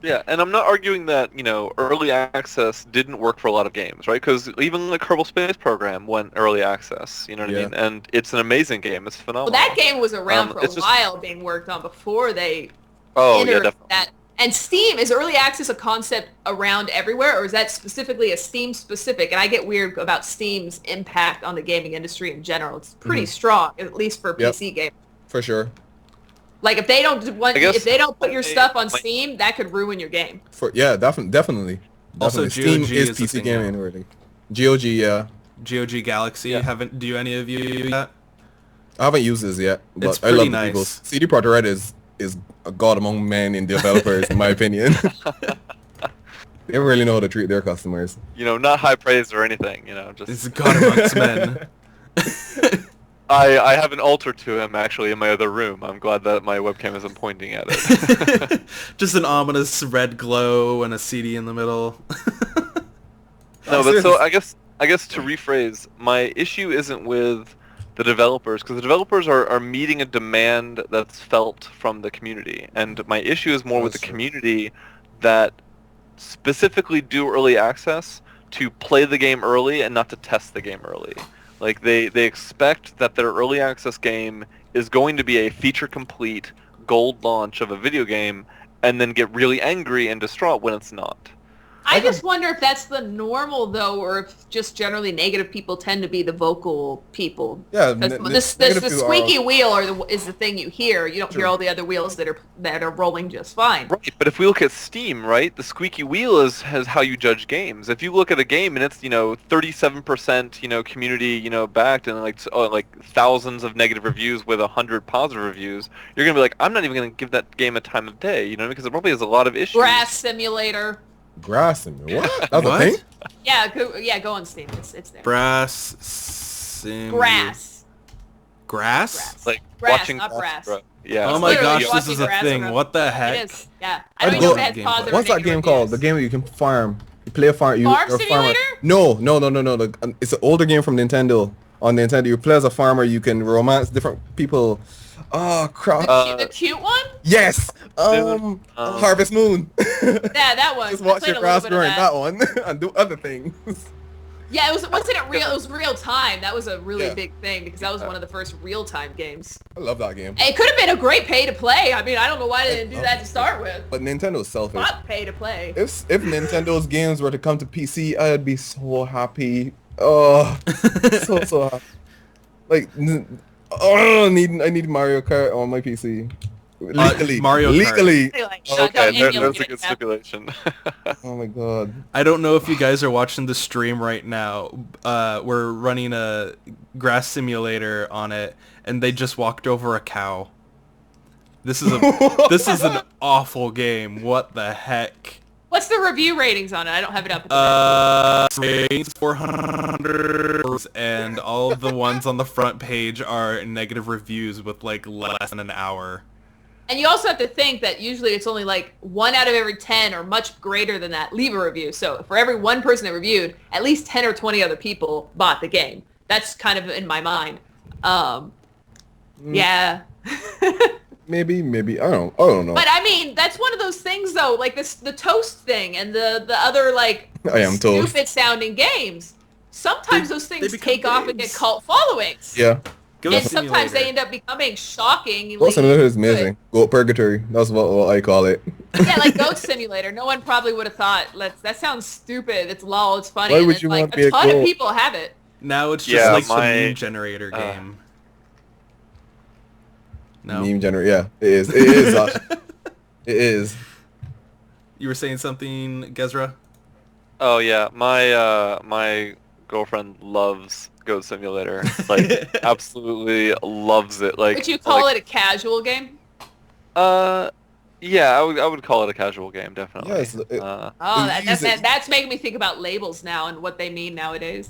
Yeah, and I'm not arguing that, early access didn't work for a lot of games, right? Because even the Kerbal Space Program went early access, you know what I mean? And it's an amazing game. It's phenomenal. Well, that game was around for a while being worked on before they entered that. And Steam, is early access a concept around everywhere, or is that specifically a Steam specific? And I get weird about Steam's impact on the gaming industry in general. It's pretty strong, at least for PC games. For sure. Like if they don't put your stuff on Steam, that could ruin your game. Definitely. Also, Steam GOG is is PC gaming already. GOG, yeah. GOG Galaxy. Do any of you use that? I haven't used this yet, but It's I love pretty the nice. people. CD Projekt Red is a god among men in developers, in my opinion. They really know how to treat their customers. Not high praise or anything, just... It's a god amongst men. I have an altar to him, actually, in my other room. I'm glad that my webcam isn't pointing at it. Just an ominous red glow and a CD in the middle. No, but so I guess to rephrase, my issue isn't with the developers, because the developers are meeting a demand that's felt from the community. And my issue is more with the community that specifically do early access to play the game early and not to test the game early. Like, they expect that their early access game is going to be a feature-complete gold launch of a video game, and then get really angry and distraught when it's not. I just wonder if that's the normal, though, or if just generally negative people tend to be the vocal people. Yeah, the squeaky wheel is the thing you hear. You don't hear all the other wheels that are rolling just fine. Right, but if we look at Steam, right, the squeaky wheel is how you judge games. If you look at a game and it's 37% community backed and like thousands of negative reviews with 100 positive reviews, you're gonna be like, I'm not even gonna give that game a time of day, because it probably has a lot of issues. Grass Simulator. Grass Simulator. What? That's a thing? Yeah, go on Steam. It's there. Grass. Like grass, watching not brass. Bro. Yeah. Oh my literally gosh, this is a watching thing. grass What the heck? It is. Yeah. I don't even know if it has positive or What's that negative game called? The reviews. game where you can farm. You play a farm. Farm you're a farmer. Simulator? No. It's an older game from Nintendo. On Nintendo, you play as a farmer. You can romance different people. Oh crap! The cute one? Yes. Harvest Moon. Yeah, that one. Just I watch played your a little grass bit of growing that. that one and do other things. Yeah, it was real time. That was a really Yeah. big thing because that was one of the first real time games. I love that game. It could have been a great pay to play. I mean, I don't know why they didn't do that to start with. But Nintendo's selfish. Not pay to play. If Nintendo's games were to come to PC, I'd be so happy. Oh, so happy. Like, I need Mario Kart on my PC. Legally. Mario Kart. Legally. Okay, that's a good stipulation. Oh my god. I don't know if you guys are watching the stream right now. We're running a grass simulator on it, and they just walked over a cow. This is an awful game. What the heck? What's the review ratings on it? I don't have it up. At the Ratings 400, and all of the ones on the front page are negative reviews with like less than an hour. And you also have to think that usually it's only like 1 out of every 10 or much greater than that leave a review. So for every one person that reviewed, at least 10 or 20 other people bought the game. That's kind of in my mind. Yeah. Maybe. I don't know. But I mean, that's one of those things though, like the Toast thing and the other like I am Toast. stupid sounding games. Sometimes those things become take off and get games. cult followings. Yeah. And sometimes they end up becoming shockingly Goat Simulator is good. amazing. Goat Purgatory. That's what I call it. Yeah, like Goat Simulator. No one probably would have thought, that sounds stupid. It's lol, it's funny. Why and would then, you like, want to be a ton of goat? people have it. Now it's just Yeah, like some my- meme generator game. No. Meme generator. Yeah, it is. It is. It is. You were saying something, Ghezra? Oh yeah, my girlfriend loves Goat Simulator. Like absolutely loves it. Would you call it a casual game? Uh, yeah, I would call it a casual game, definitely. Yes. Oh, Easy. that's making me think about labels now and what they mean nowadays.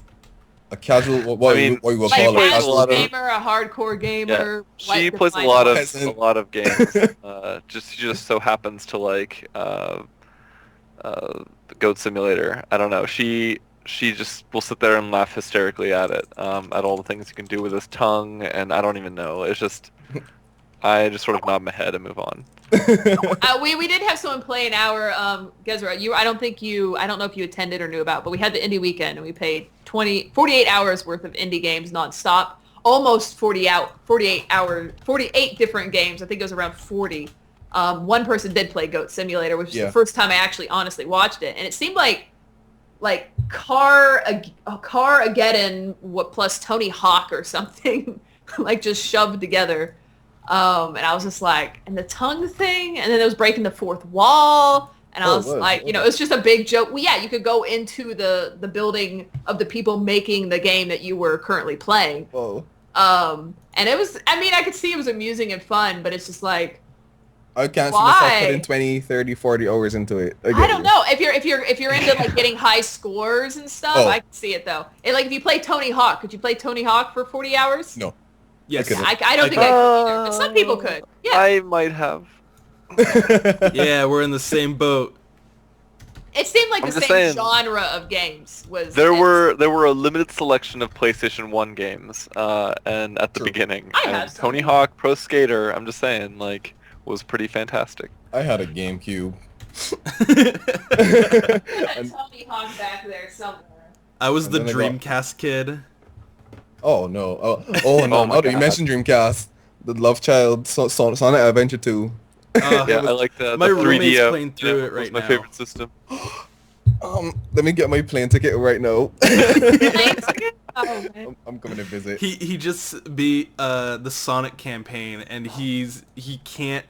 A casual. What I mean, you would Like call a a plays a casual lot casual. of- gamer, a hardcore gamer. She what plays a defines it? lot of games. She just so happens to like the Goat Simulator. I don't know. She just will sit there and laugh hysterically at it, at all the things you can do with his tongue, and I don't even know. It's just, I just sort of nod my head and move on. We did have someone play an hour, Ghezra. I don't know if you attended or knew about, but we had the indie weekend and we played 48 hours worth of indie games nonstop. Almost 48 different games. I think it was around 40. One person did play Goat Simulator, which is the first time I actually honestly watched it, and it seemed like Carmageddon plus Tony Hawk or something, like just shoved together. And I was just like, and the tongue thing, and then it was breaking the fourth wall, and I was like, it was just a big joke. Well, yeah, you could go into the building of the people making the game that you were currently playing. Whoa. And it was, I mean, I could see it was amusing and fun, but it's just like, I can't see myself putting 20, 30, 40 hours into it. I don't know. If you're into like getting high scores and stuff, I can see it though. And like if you play Tony Hawk, could you play Tony Hawk for 40 hours? No. Yes. I don't think I could either, but some people could. Yeah. I might have. Yeah, we're in the same boat. It seemed like I'm the just same saying, genre of games was. There were a limited selection of PlayStation 1 games, and at the beginning, I have and some. Tony Hawk Pro Skater, I'm just saying, like, was pretty fantastic. I had a GameCube. Tony Hawk back there somewhere. I was the And then I got- Dreamcast kid. Oh no! Oh no! Oh my Now that you God. mentioned Dreamcast, the Love Child, Sonic Adventure 2. Yeah, I like the my 3DS. roommate's playing through it was right my now. favorite system. Let me get my plane ticket right now. Oh, man. I'm coming to visit. He just beat the Sonic campaign, and he can't.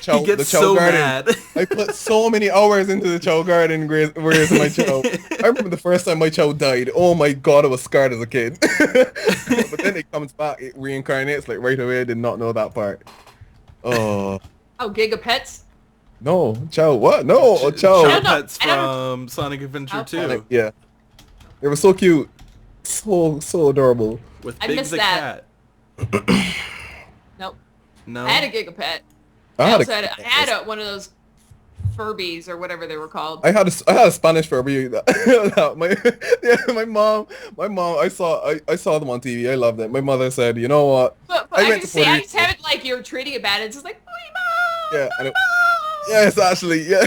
Chow- he the gets Chow so Garden. mad. I put so many hours into the Chow Garden. Where's my Chow? I remember the first time my Chow died. Oh my god, I was scared as a kid. But then it comes back, it reincarnates like right away. I did not know that part. Oh Oh, Gigapets? no, Chow! What? No, oh, Chow! I don't know. Pets from Sonic Adventure Okay. 2 Yeah, it was so cute, so adorable. with I Big missed the that. cat. Nope. No. I had a Gigapet. I I had had one of those Furbies or whatever they were called. I had a Spanish Furby. My mom. I saw them on TV. I loved it. My mother said, you know what? But I I went just to Puerto I just have it like you're treating it bad. It's just like, Yeah, and yes, Ashley. Yeah.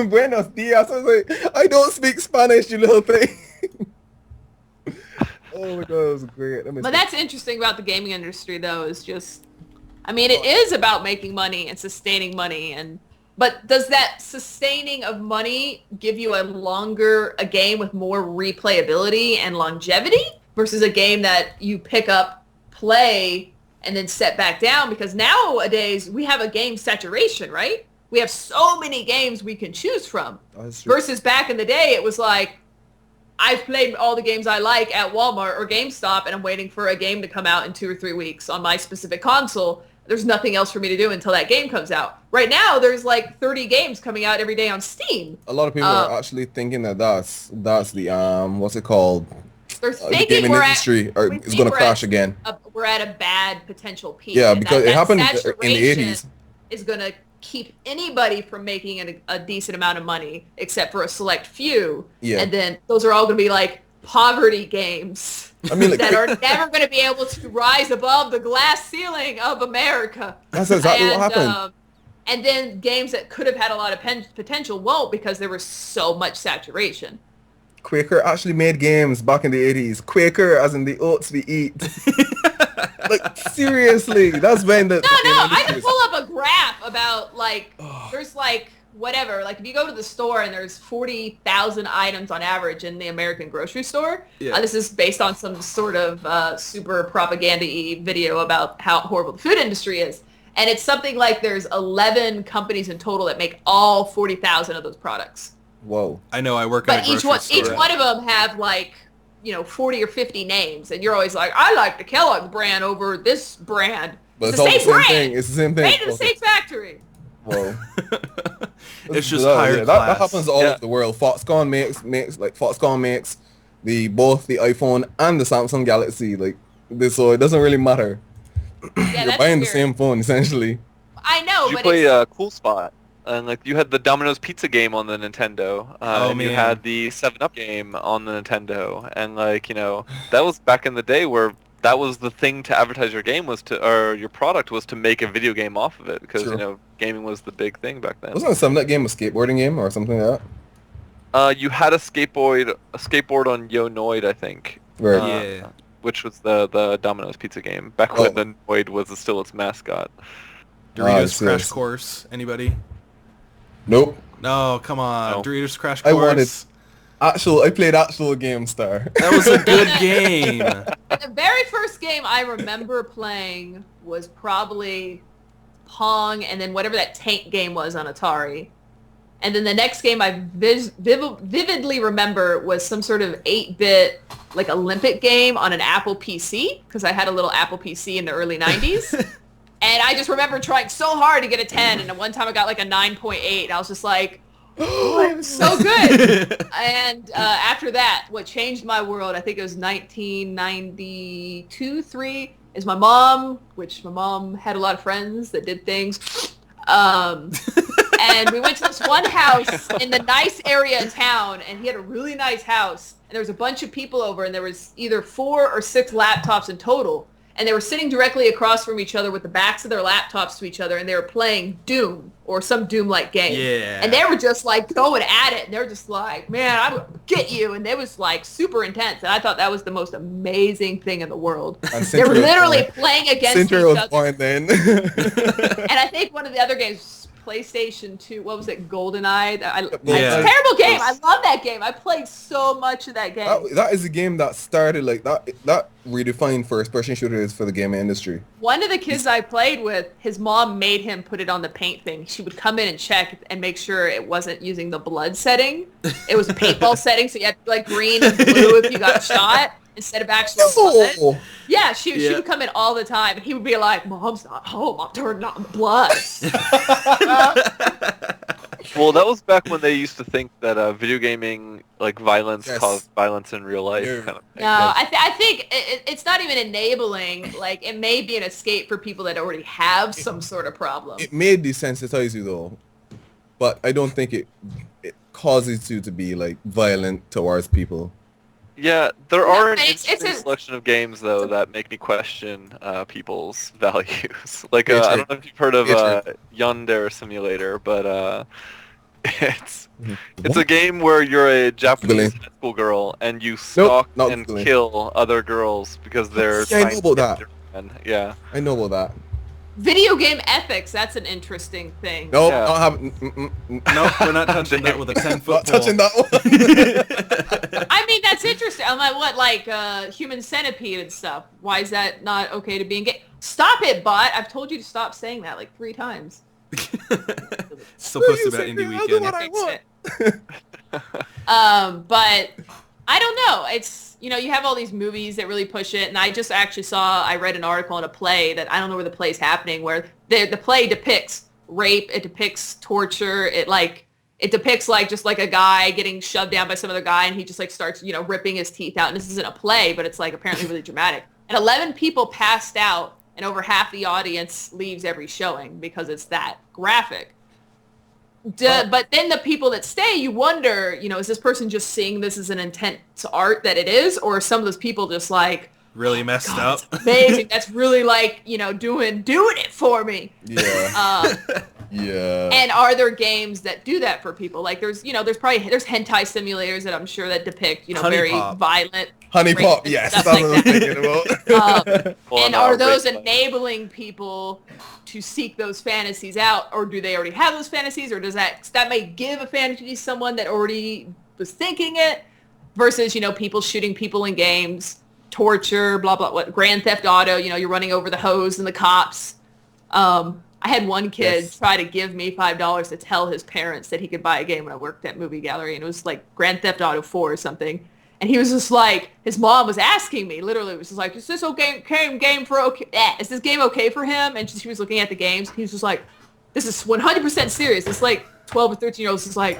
Buenos dias. I was like, I don't speak Spanish, you little thing. Oh my god, it was great. But that's interesting about the gaming industry, though, is just, I mean, it is about making money and sustaining money, but does that sustaining of money give you a game with more replayability and longevity versus a game that you pick up, play, and then set back down? Because nowadays we have a game saturation, right? We have so many games we can choose from. That's true. Versus back in the day, it was like, I've played all the games I like at Walmart or GameStop, and I'm waiting for a game to come out in 2 or 3 weeks on my specific console. There's nothing else for me to do until that game comes out. Right now, there's like 30 games coming out every day on Steam. A lot of people are actually thinking that that's the what's it called? They're The thinking gaming we're industry we is think going to we're crash at again. we're at a bad potential peak. Yeah, and because it that happened in the saturation 80s. is going to keep anybody from making a decent amount of money, except for a select few. Yeah. And then those are all going to be like poverty games. I mean, like, that are never going to be able to rise above the glass ceiling of America. That's exactly what happened. And then games that could have had a lot of potential won't, because there was so much saturation. Quaker actually made games back in the 80s. Quaker, as in the oats we eat. Like, seriously, that's when the... No, I can pull up a graph about, like, there's, like, whatever. Like, if you go to the store and there's 40,000 items on average in the American grocery store, this is based on some sort of super propaganda-y video about how horrible the food industry is. And it's something like there's 11 companies in total that make all 40,000 of those products. Whoa. I know, I work at a But grocery each store. one of them have like, 40 or 50 names, and you're always like, I like the Kellogg's brand over this brand. But It's it's the all the same same brand. thing. It's the same thing. Made in the Okay. same factory. Whoa. It's just bizarre, higher yeah. class. That happens all over the world. Foxconn makes Foxconn makes both the iPhone and the Samsung Galaxy. So it doesn't really matter. Yeah, You're that's buying the weird. same phone essentially. I know, Did you but play it's... Cool Spot? And you had the Domino's Pizza game on the Nintendo, Oh, and you man. had the 7-Up game on the Nintendo, and that was back in the day where that was the thing to advertise your game or your product was to make a video game off of it because Sure. gaming was the big thing back then. Wasn't some that game a skateboarding game or something like that? You had a skateboard on Yo Noid, I think. Right. Yeah. Which was the Domino's Pizza game back when the Noid was still its mascot. Doritos I Crash see. Course. Anybody? Nope. No, come on. No. Doritos Crash I Course. wanted I played actual GameStar. That was a good game. The very first game I remember playing was probably Pong, and then whatever that tank game was on Atari. And then the next game I vividly remember was some sort of 8-bit like Olympic game on an Apple PC, because I had a little Apple PC in the early 90s. And I just remember trying so hard to get a 10, and one time I got like a 9.8. I was just like, oh, it's so good. And after that, what changed my world, I think it was 1992, 3, is my mom, which my mom had a lot of friends that did things. And we went to this one house in the nice area of town, and he had a really nice house, and there was a bunch of people over, and there was either 4 or 6 laptops in total. And they were sitting directly across from each other with the backs of their laptops to each other, and they were playing Doom or some Doom-like game. Yeah. And they were just like going at it, and they were just like, man, I'm gonna get you. And it was like super intense, and I thought that was the most amazing thing in the world. And They were Century was literally born. playing against Century each was other. born then. And I think one of the other games, PlayStation 2, what was it, GoldenEye? Yeah. It's a terrible game. I love that game. I played so much of that game. that is a game that started that redefined first-person shooters for the gaming industry. One of the kids I played with, his mom made him put it on the paint thing. She would come in and check and make sure it wasn't using the blood setting. It was a paintball setting, so you had to be like green and blue if you got shot instead of actual blood. Oh, Yeah, she would come in all the time, and he would be like, Mom's not home. I'm turning on the blood. Well, that was back when they used to think that video gaming, violence, Yes. caused violence in real life. Yeah. Kind of thing. No, I think it's not even enabling. Like, it may be an escape for people that already have some sort of problem. it may desensitize you though, but I don't think it causes you to be violent towards people. Yeah, there are an it's interesting a- selection of games though that make me question people's values. I Patriot. don't know if you've heard of Patriot. Yandere Simulator, but it's What? a game where you're a Japanese Googling. high school girl and you stalk not and Googling. kill other girls because they're Yeah, I know trying about to that. get their men. Yeah. I know about that. Video game ethics, that's an interesting thing. No, Yeah. not having. Nope, we're not touching that with a 10-foot Not pole. touching that one. I mean, that's interesting. I'm like, Human Centipede and stuff. Why is that not okay to be engaged? Stop it, bot. I've told you to stop saying that 3 times. Still posted about Indie I'll do Weekend. what I Fix want. it. But I don't know. It's, you have all these movies that really push it. And I just actually I read an article in a play that I don't know where the play's happening, where the play depicts rape. It depicts torture. It depicts just a guy getting shoved down by some other guy, and he just starts, ripping his teeth out. And this isn't a play, but it's apparently really dramatic. And 11 people passed out, and over half the audience leaves every showing because it's that graphic. But then the people that stay, you wonder, is this person just seeing this as an intense art that it is, or are some of those people just Really messed up. that's amazing. That's really doing it for me. Yeah. Yeah. And are there games that do that for people? There's hentai simulators that I'm sure that depict, Honey very Pop. violent. Honey rape Pop, and yes, stuff that's like what I'm that. thinking about. And are those rape- enabling people to seek those fantasies out, or do they already have those fantasies, or does that may give a fantasy to someone that already was thinking it, versus people shooting people in games, torture, blah blah, what Grand Theft Auto, you're running over the hose and the cops. I had one kid Yes. try to give me $5 to tell his parents that he could buy a game when I worked at Movie Gallery, and it was like Grand Theft Auto 4 or something. And he was just like, his mom was asking me, literally, was just like, is this okay game for okay? Is this game okay for him? And she was looking at the games. He was just like, this is 100% serious. It's like 12 or 13-year-olds is like,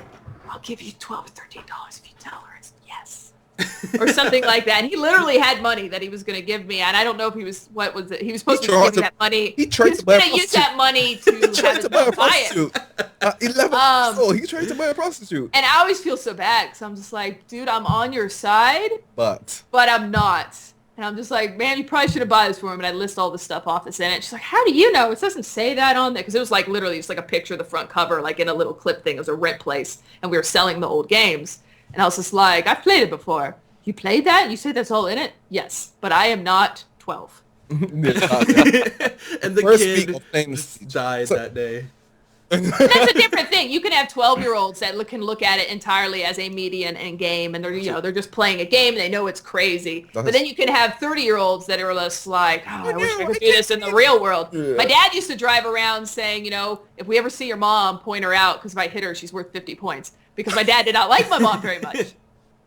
I'll give you $12 or $13 if you tell her it's yes. Or something like that. And he literally had money that he was going to give me. And I don't know if he was, what was it? He was supposed to give me that money. He tried to buy a going to use that money to have his mom buy it. At 11 he tried to buy a prostitute. And I always feel so bad because I'm just like, dude, I'm on your side, But I'm not. And I'm just like, man, you probably should have bought this for him. And I list all the stuff off that's in it. She's like, how do you know? It doesn't say that on there. Because it was like literally just like a picture of the front cover, like in a little clip thing. It was a rent place. And we were selling the old games. And I was just like, I've played it before. You played that? You say that's all in it? Yes. But I am not 12. And the First kid week of things. just died that day. That's a different thing. You can have 12-year-olds that can look at it entirely as a median and game, and they're just playing a game. And they know it's crazy. But then you can have 30-year-olds that are just like, I wish I could do this in the real world. Yeah. My dad used to drive around saying, if we ever see your mom, point her out, because if I hit her, she's worth 50 points. Because my dad did not like my mom very much.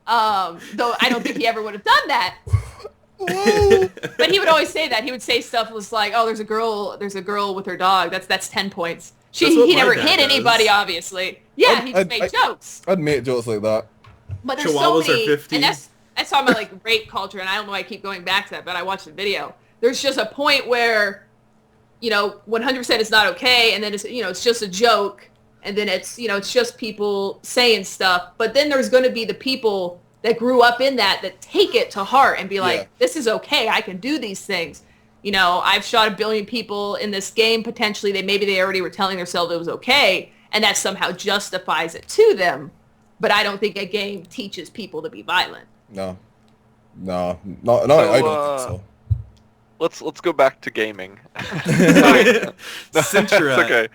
Though I don't think he ever would have done that. But he would always say that. He would say stuff was like, oh, there's a girl with her dog. That's 10 points. He never hit anybody, obviously. Yeah, he just made jokes. I'd make jokes like that. But there's Chihuahuas so many, are 50. and that's talking about like rape culture, and I don't know why I keep going back to that, but I watched the video. There's just a point where, 100% is not okay, and then it's just a joke, and then it's just people saying stuff. But then there's going to be the people that grew up in that take it to heart and be like, this is okay, I can do these things. I've shot 1 billion people in this game, potentially. Maybe they already were telling themselves it was okay, and that somehow justifies it to them. But I don't think a game teaches people to be violent. No, I don't think so. Let's go back to gaming. Since you're It's okay.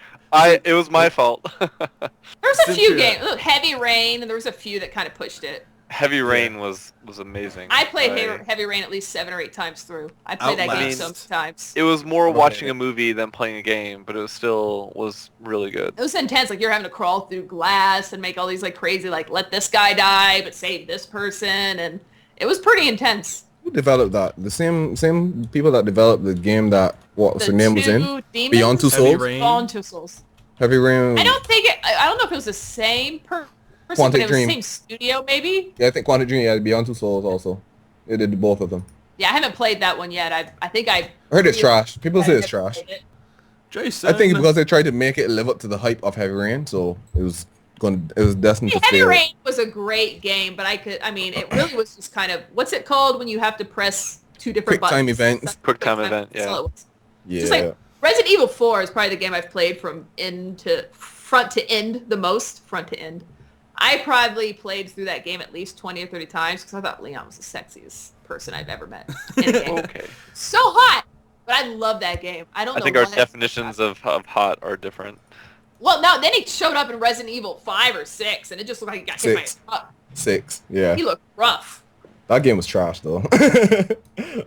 It was my fault. There's a few games. Look, Heavy Rain, and there was a few that kind of pushed it. Heavy Rain was amazing. I played Heavy Rain at least 7 or 8 times through. I played that game so many times. It was more watching a movie than playing a game, but it was really good. It was intense. Like, you're having to crawl through glass and make all these like crazy, like, let this guy die but save this person, and it was pretty intense. Who developed that? The same people that developed the game that her name was in? Beyond Two Souls? Beyond Two Souls. Heavy Rain. I don't know if it was the same person, Quantic but it was Dream. the same studio, maybe? Yeah, I think Quantic Dream, Beyond Two Souls also. It did both of them. Yeah, I haven't played that one yet. I think I heard it's trash. People say it's trash. Jason. I think because they tried to make it live up to the hype of Heavy Rain, so it was destined to fail. Heavy Rain was a great game, but it really was just kind of, what's it called when you have to press 2 different buttons? Quick time events. Quick time event, yeah. Yeah. Just like Resident Evil 4 is probably the game I've played from front to end the most, front to end. I probably played through that game at least 20 or 30 times because I thought Leon was the sexiest person I've ever met in a game. Okay. So hot! But I love that game. I think our definitions of hot are different. Well, no, then he showed up in Resident Evil 5 or 6, and it just looked like he got hit by a truck. 6, yeah. He looked rough. That game was trash, though.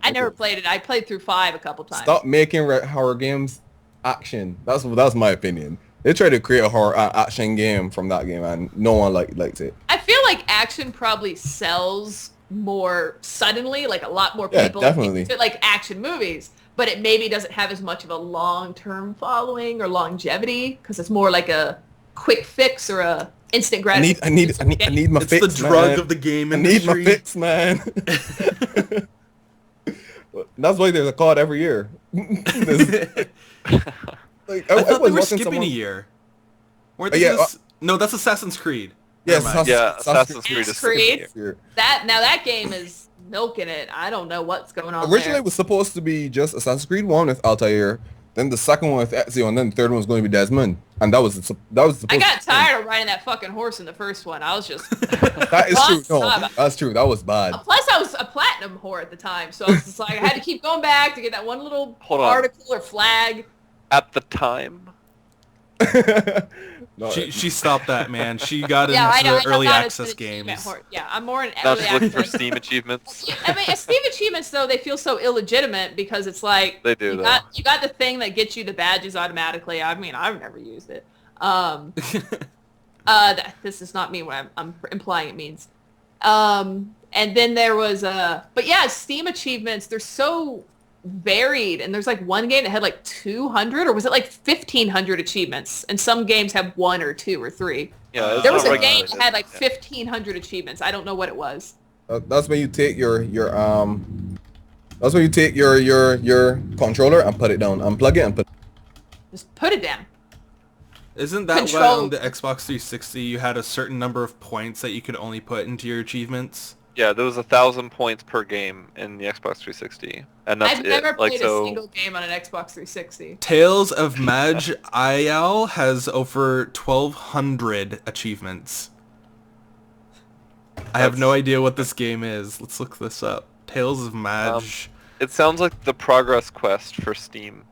I never played it. I played through 5 a couple times. Stop making horror games action. That's my opinion. They tried to create a horror action game from that game, and no one liked it. I feel like action probably sells more suddenly, like a lot more people definitely. like action movies, but it maybe doesn't have as much of a long-term following or longevity because it's more like a quick fix or a instant gratification. I need my fix, It's the drug man. of the game I need industry. my fix, man. That's why there's a COD every year. I thought they were skipping a year. Weren't they no, that's Assassin's Creed. Yes, Assassin's Creed is Creed. Year. That game is milking it. I don't know what's going on Originally, there. it was supposed to be just Assassin's Creed 1 with Altair, then the second one with Ezio, and then the third one was going to be Desmond. And that was supposed I got tired of riding that fucking horse in the first one. I was just... That is true. No, that's true. That was bad. Plus, I was a platinum whore at the time, so I was just like, I had to keep going back to get that one little Hold on. article or flag. At the time? No, She stopped that, man. She got Yeah, into I the know early not as access an achievement games. Yeah, I'm more in Now early she's looking for access. Steam achievements. I mean, Steam achievements though, they feel so illegitimate because it's like They do, you got the thing that gets you the badges automatically. I mean, I've never used it. This is not me what I'm implying it means. And then there was but yeah, Steam achievements, they're so varied, and there's like one game that had like 200, or was it like 1,500 achievements, and some games have 1 or 2 or 3. Yeah, it's There was not a game regulated. that had like 1,500 achievements. I don't know what it was. that's when you take your that's when you take your controller and put it down, unplug it and put. Just put it down. Isn't that why Control. on the Xbox 360 you had a certain number of points that you could only put into your achievements? Yeah, there was 1,000 points per game in the Xbox 360, and that's I've it. never Like played so. a single game on an Xbox 360. Tales of Maj Ayal has over 1,200 achievements. I have no idea what this game is. Let's look this up. Tales of Maj. It sounds like the progress quest for Steam.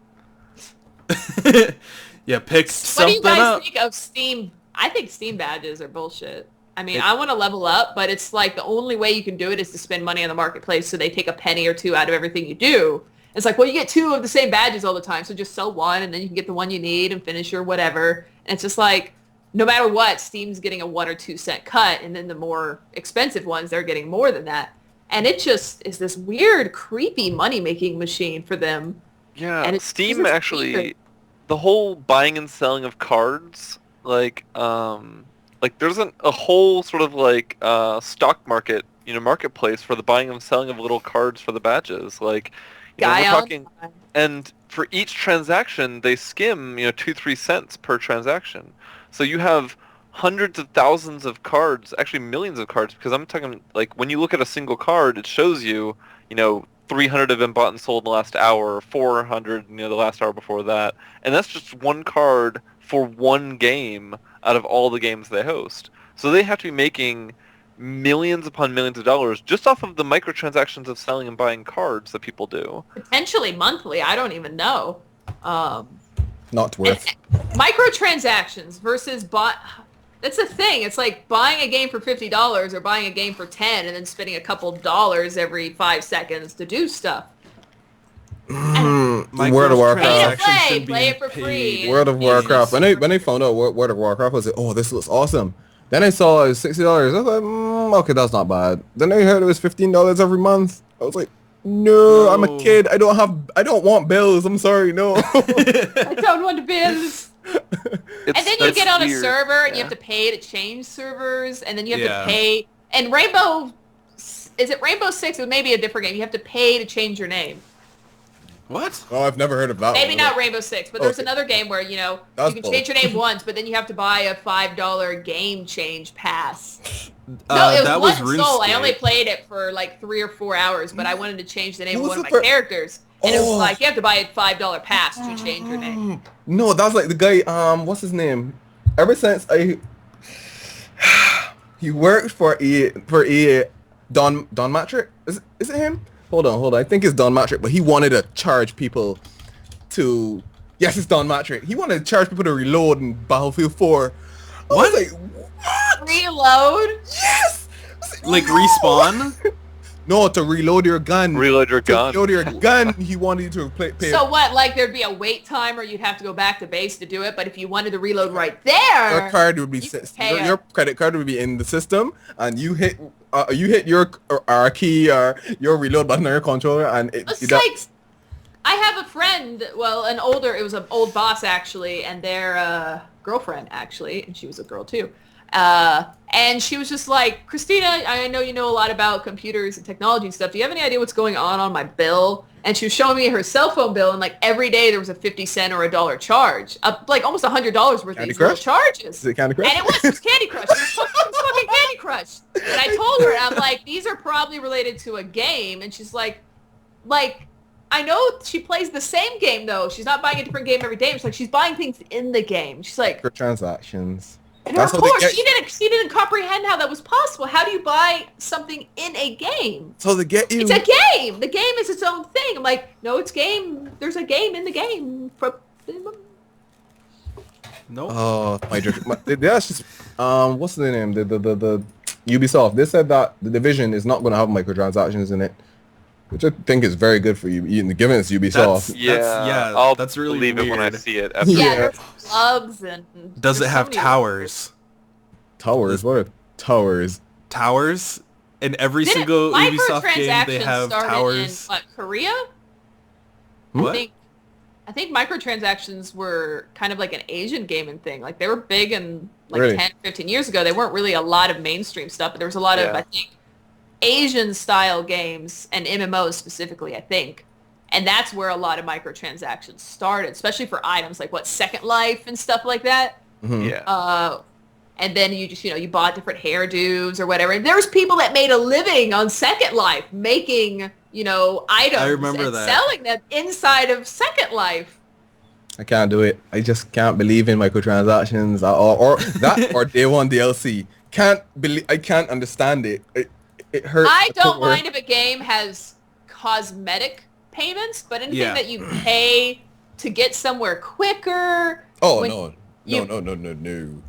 Yeah, pick What do something you guys up. think of Steam? I think Steam badges are bullshit. I mean, I want to level up, but it's like the only way you can do it is to spend money on the marketplace, so they take a penny or two out of everything you do. It's like, well, you get 2 of the same badges all the time, so just sell one, and then you can get the one you need and finish your whatever. And it's just like, no matter what, Steam's getting a 1 or 2 cent cut, and then the more expensive ones, they're getting more than that. And it just is this weird, creepy money-making machine for them. Yeah, And it's Steam just actually, weird. the whole buying and selling of cards, like there's a whole sort of like stock market, marketplace for the buying and selling of little cards for the badges. Like, we're talking, and for each transaction they skim 2-3 cents per transaction. So you have hundreds of thousands of cards, actually millions of cards, because I'm talking like when you look at a single card, it shows you 300 have been bought and sold in the last hour, 400 the last hour before that, and that's just one card for one game out of all the games they host. So they have to be making millions upon millions of dollars just off of the microtransactions of selling and buying cards that people do. Potentially monthly, I don't even know. Not worth. Microtransactions versus that's the thing. It's like buying a game for $50 or buying a game for 10 and then spending a couple dollars every 5 seconds to do stuff. World of Warcraft. Play it for free. World of Warcraft. When I found out World of Warcraft, I was like, oh, this looks awesome. Then I saw it was $60. I was like, okay, that's not bad. Then I heard it was $15 every month. I was like, no, I'm a kid. I don't want bills. I'm sorry, no. I don't want the bills. And then you get on a server and you have to pay to change servers, and then you have to pay. And is it Rainbow Six? It was maybe a different game. You have to pay to change your name. What? Oh, I've never heard of that. Maybe not Rainbow Six, but there's another game where, you can change your name once, but then you have to buy a $5 game change pass. No, it was one soul. I only played it for like 3 or 4 hours, but I wanted to change the name of one of my characters. And it was like, you have to buy a $5 pass to change your name. No, that's like the guy, what's his name? Ever since he worked for EA, Don Matrick? Is it him? Hold on. I think it's Don Matrick, but he wanted to charge people to... Yes, it's Don Matrick. He wanted to charge people to reload in Battlefield 4. I was like, what? Reload? Yes! Like respawn? No, to reload your gun. Reload your gun. To reload your gun, he wanted you to pay. So what, like there'd be a wait time or you'd have to go back to base to do it, but if you wanted to reload right there... Your card would be... Your credit card would be in the system, and you hit your R key or your reload button on your controller, and it's like, I have a friend, it was an old boss actually, and their girlfriend actually, and she was a girl too. And she was just like, Christina, I know you know a lot about computers and technology and stuff. Do you have any idea what's going on my bill? And she was showing me her cell phone bill, and like every day there was a 50 cent or $1 charge, like almost $100 worth of these little charges. Is it Candy Crush? And it was Candy Crush. It was fucking Candy Crush. And I told her, I'm like, these are probably related to a game. And she's like, I know she plays the same game though. She's not buying a different game every day. She's like, she's buying things in the game. She's like, transactions. And of course, she didn't comprehend how that was possible. How do you buy something in a game? So they get you. It's a game. The game is its own thing. I'm like, no, it's game. There's a game in the game. Nope. Oh, that's just what's the name? The Ubisoft. They said that the Division is not going to have microtransactions in it, which I think is very good for you, given it's Ubisoft. I'll that's really believe it when I weird. see it. Yeah, Yeah. there's clubs and... Does it there's so have many- towers? Towers. What are towers? Towers? In every Didn't single Ubisoft game, they microtransactions have started towers. in, what, Korea? What? I think microtransactions were kind of like an Asian gaming thing. Like they were big in like Really? 10, 15 years ago. They weren't really a lot of mainstream stuff, but there was a lot of, Yeah. I think, Asian style games and MMOs specifically, I think. And that's where a lot of microtransactions started, especially for items like Second Life and stuff like that. Mhm. Yeah. And then you just, you bought different hairdos or whatever. And there was people that made a living on Second Life making, items I remember and that. selling them inside of Second Life. I can't do it. I just can't believe in microtransactions or that or day one DLC. I can't understand it. It hurts. I don't mind if a game has cosmetic payments, but anything Yeah. that you pay to get somewhere quicker. Oh when no. you- No.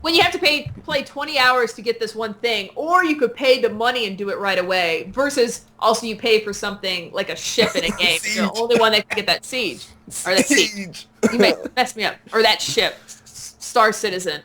When you have to play 20 hours to get this one thing, or you could pay the money and do it right away, versus also you pay for something like a ship in a game. You're the only one that can get that siege. Or that siege. You may mess me up. Or that ship. Star Citizen.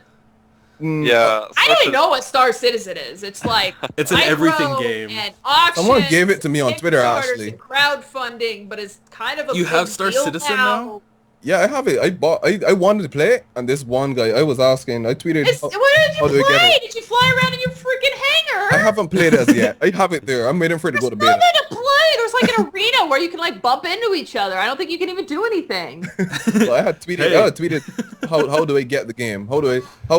Yeah. I don't even know what Star Citizen is. It's like It's an micro everything game. And auctions, Someone gave it to me on Twitter, Kickstarters, actually. and crowdfunding, but it's kind of a You have big Star deal Citizen now? Yeah, I have it. I wanted to play it, and this one guy, I was asking, I tweeted, What how do did I you get play? it? Did you fly around in your freaking hangar? I haven't played it as yet. I have it there. I'm waiting for it to go to There's beta. nothing to play. There's like an arena where you can like bump into each other. I don't think you can even do anything. So I had tweeted, Hey. how do I get the game? How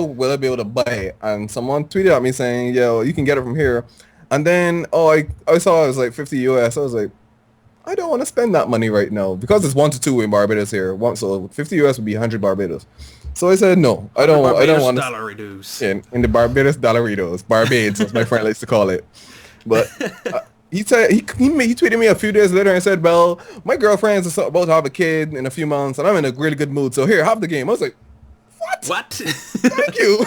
will I be able to buy it? And someone tweeted at me saying, yo, you can get it from here. And then, I saw it was like 50 US. I was like, I don't want to spend that money right now because it's 1 to 2 in Barbados here. So 50 US would be 100 Barbados. So I said, no, I don't want to. dollar reduce. In the Barbados Dollaritos, Barbades, as my friend likes to call it. But he tweeted me a few days later and said, well, my girlfriend's about to have a kid in a few months and I'm in a really good mood. So here, have the game. I was like, What? thank you.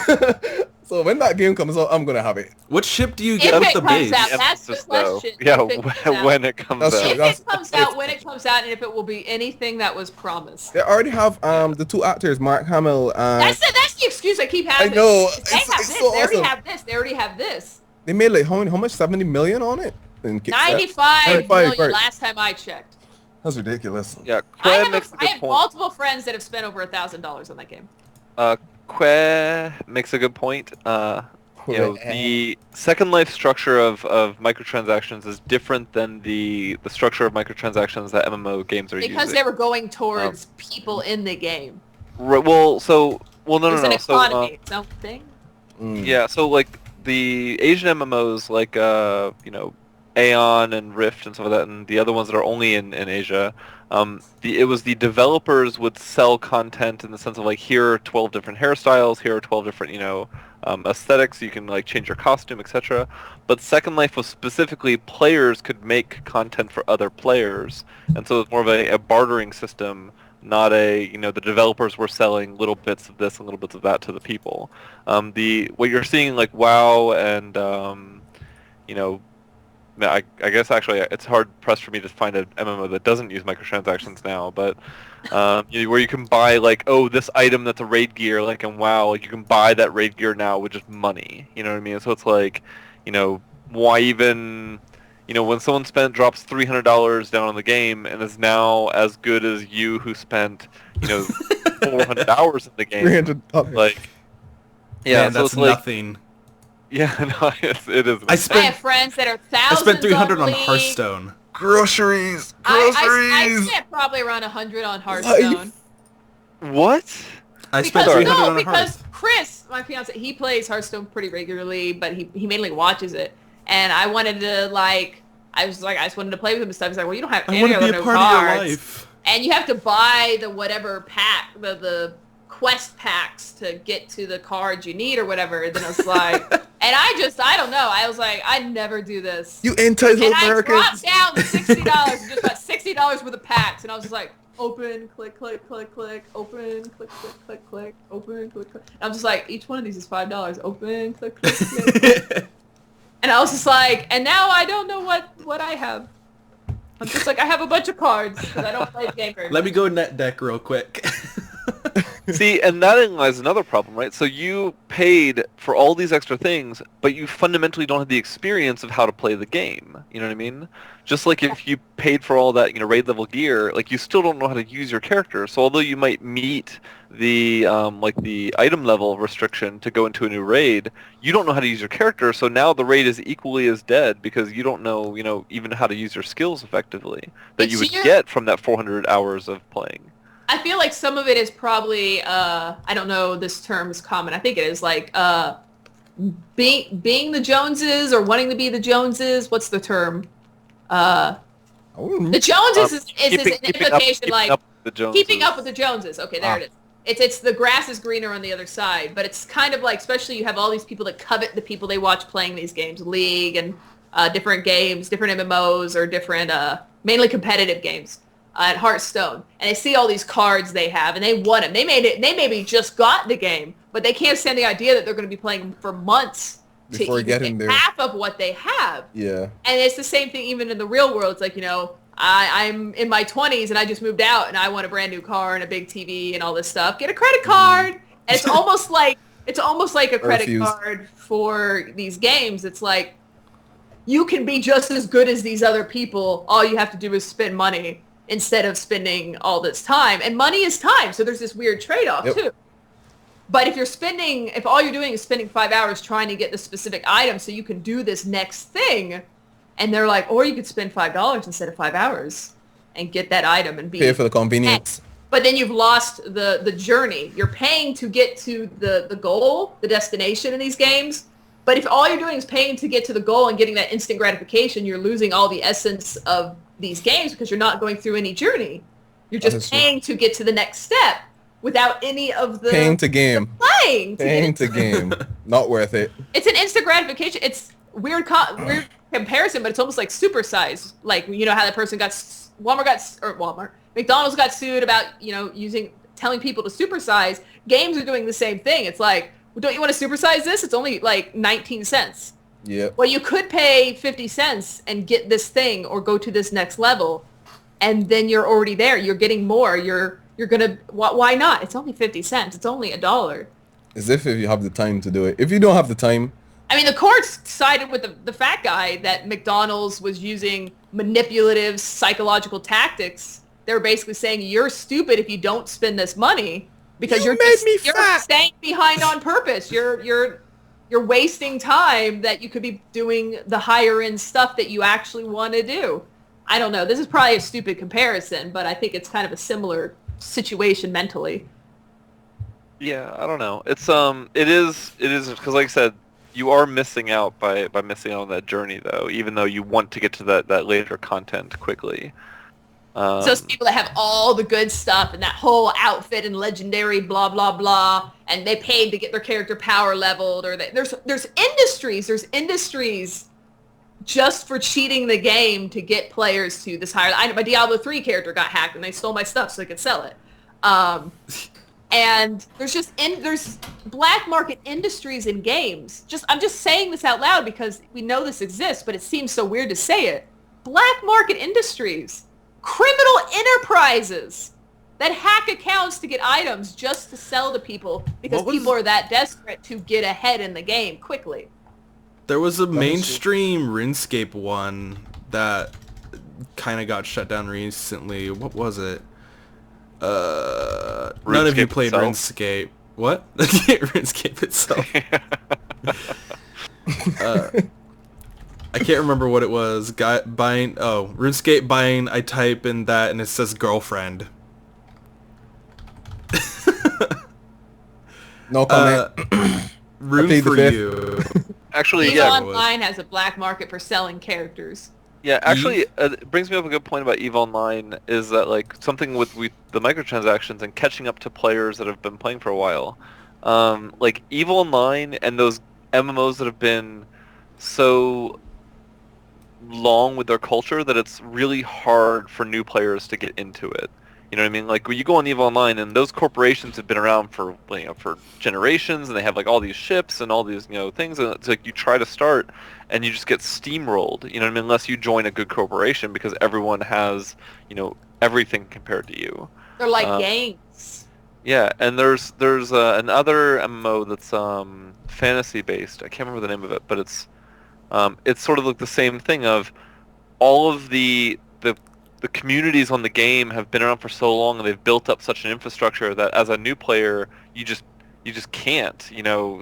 So when that game comes out, I'm going to have it. What ship do you If get it with the comes base? out, that's the Emphasis, though. question. Yeah, If it comes out. when it comes That's out. true. If it comes out, when it comes out, and if it will be anything that was promised. They already have the 2 actors, Mark Hamill and That's the excuse I keep having. I know. They have It's this. so They already awesome. have this. They already have this. they made like how much? 70 million on it? In Kickstarter? 95 95, million right. last time I checked. That's ridiculous. Yeah, I Que have, makes a I good have point. multiple friends that have spent over $1,000 on that game. Que makes a good point. The Second Life structure of microtransactions is different than the structure of microtransactions that MMO games are Because using. they were going towards people in the game. No, It's an no. economy. Its own thing. Yeah, so like the Asian MMOs like Aeon and Rift and stuff like that, and the other ones that are only in Asia, it was the developers would sell content in the sense of like, here are 12 different hairstyles, here are 12 different aesthetics, you can like change your costume, etc. But Second Life was specifically players could make content for other players, and so it's more of a bartering system, not the developers were selling little bits of this and little bits of that to the people. What you're seeing like WoW and I guess actually it's hard pressed for me to find an MMO that doesn't use microtransactions now, but where you can buy like, this item that's a raid gear, like in WoW, like you can buy that raid gear now with just money. You know what I mean? So it's like, why even, when someone drops $300 down on the game and is now as good as you who spent, 400 hours in the game. $300. Man, so that's it's like, nothing. yeah, no, it is. I have friends that are I thousands spent 300 on League. Hearthstone. Groceries. I spent probably around 100 on Hearthstone. What? I spent Because 300 on a because Hearth. Chris, my fiance, he plays Hearthstone pretty regularly, but he mainly watches it. And I wanted to I just wanted to play with him and stuff. He's like, well, you don't have I any want to other be a no part of your cards. life. And you have to buy the whatever pack, the quest packs to get to the cards you need or whatever. And then I was like, and I don't know. I was like, I'd never do this. You entitled And I Americans. dropped down to $60, just about $60 worth of packs. And I was just like, open, click, click, click, click, open, click, click, click, click, open, click, click. And I'm just like, each one of these is $5. Open, click, click, click. And I was just like, and now I don't know what I have. I'm just like, I have a bunch of cards because I don't play the game very much. Let me go net deck real quick. See, and that lies another problem, right? So you paid for all these extra things, but you fundamentally don't have the experience of how to play the game. You know what I mean? Just like if you paid for all that, raid level gear, like you still don't know how to use your character. So although you might meet the the item level restriction to go into a new raid, you don't know how to use your character. So now the raid is equally as dead because you don't know, even how to use your skills effectively that you would get from that 400 hours of playing. I feel like some of it is probably, I don't know this term is common. I think it is like being the Joneses or wanting to be the Joneses. What's the term? The Joneses is an implication like keeping up with the Joneses. Okay, there it is. It's the grass is greener on the other side, but it's kind of like, especially you have all these people that covet the people they watch playing these games, League and different games, different MMOs or different, mainly competitive games. At Hearthstone, and they see all these cards they have, and they want them. They maybe just got the game, but they can't stand the idea that they're going to be playing for months before getting there. Half of what they have. Yeah. And it's the same thing even in the real world. It's like, I'm in my 20s and I just moved out and I want a brand new car and a big TV and all this stuff. Get a credit card. And it's almost like a credit card for these games. It's like you can be just as good as these other people. All you have to do is spend money instead of spending all this time. And money is time, so there's this weird trade-off too. But if all you're doing is spending 5 hours trying to get the specific item so you can do this next thing, and they're like, or you could spend $5 instead of 5 hours and get that item and pay for the convenience. But then you've lost the journey. You're paying to get to the goal, the destination in these games. But if all you're doing is paying to get to the goal and getting that instant gratification, you're losing all the essence of these games because you're not going through any journey. You're just paying to get to the next step without any of the paying to game. Paying to game. Not worth it. It's an instant gratification. It's weird comparison, but it's almost like supersize. Like how that person McDonald's got sued about telling people to supersize. Games are doing the same thing. It's like, well, don't you want to supersize this? It's only like 19 cents. Yeah. Well, you could pay 50 cents and get this thing or go to this next level, and then you're already there. You're getting more. You're gonna. Why not? It's only 50 cents. It's only $1. As if you have the time to do it. If you don't have the time. I mean, the courts sided with the fat guy that McDonald's was using manipulative psychological tactics. They were basically saying you're stupid if you don't spend this money because you're staying behind on purpose. You're wasting time that you could be doing the higher end stuff that you actually want to do. I don't know. This is probably a stupid comparison, but I think it's kind of a similar situation mentally. Yeah, I don't know. It is because like I said, you are missing out by missing out on that journey though, even though you want to get to that later content quickly. So it's people that have all the good stuff and that whole outfit and legendary blah blah blah, and they paid to get their character power leveled, or there's industries just for cheating the game to get players to this higher. My Diablo 3 character got hacked and they stole my stuff so they could sell it. And there's black market industries in games. I'm just saying this out loud because we know this exists, but it seems so weird to say it. Black market industries. Criminal enterprises that hack accounts to get items just to sell to people because people are that desperate to get ahead in the game quickly. There was a mainstream RuneScape one that kind of got shut down recently. What was it? None of you played RuneScape. What? RuneScape itself. I can't remember what it was. RuneScape buying, I type in that and it says girlfriend. No comment. Room for you. Actually, EVE Online has a black market for selling characters. Yeah, actually, it brings me up a good point about EVE Online is that like something with the microtransactions and catching up to players that have been playing for a while. Like EVE Online and those MMOs that have been so long with their culture that it's really hard for new players to get into it. You know what I mean? Like when you go on EVE Online, and those corporations have been around for for generations, and they have like all these ships and all these things, and it's like you try to start, and you just get steamrolled. You know what I mean? Unless you join a good corporation, because everyone has everything compared to you. They're like gangs. Yeah, and there's another MMO that's fantasy based. I can't remember the name of it, but it's sort of like the same thing of all of the communities on the game have been around for so long, and they've built up such an infrastructure that as a new player you just can't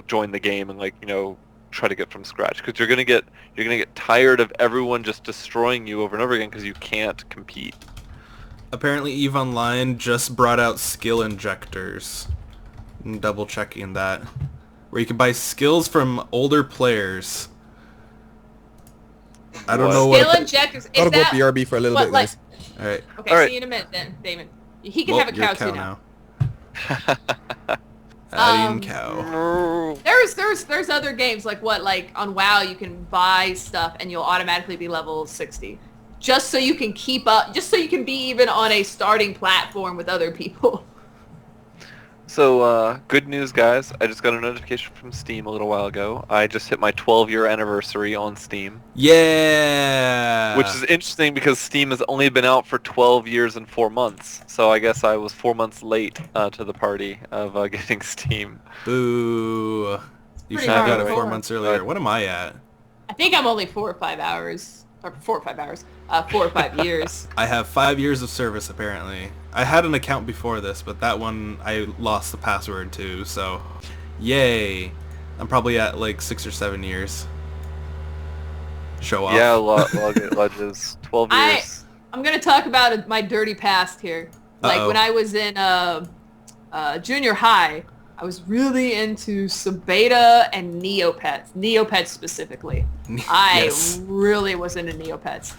join the game and try to get from scratch, because you're gonna get tired of everyone just destroying you over and over again because you can't compete. Apparently EVE Online just brought out skill injectors. I'm double checking that. Where you can buy skills from older players. I don't know Skill what... injectors. Gotta go BRB for a little bit, guys. Alright. Okay, All right. see you in a minute then, Damon. He can have a cow too now. Adding cow. There's other games like on WoW you can buy stuff and you'll automatically be level 60. Just so you can keep up, just so you can be even on a starting platform with other people. So, good news, guys. I just got a notification from Steam a little while ago. I just hit my 12-year anniversary on Steam. Yeah! Which is interesting because Steam has only been out for 12 years and 4 months. So I guess I was 4 months late to the party of getting Steam. Boo. You Pretty should have got it hardcore. 4 months earlier. What am I at? I think I'm only 4 or 5 hours. Or 4 or 5 hours. 4 or 5 years. I have 5 years of service, apparently. I had an account before this, but that one I lost the password to, so... Yay! I'm probably at like 6 or 7 years. Show off. Yeah, Ledges. 12 years. I'm gonna talk about my dirty past here. Like Uh-oh. when I was in junior high, I was really into some beta and Neopets. Neopets specifically. Yes. I really was into Neopets.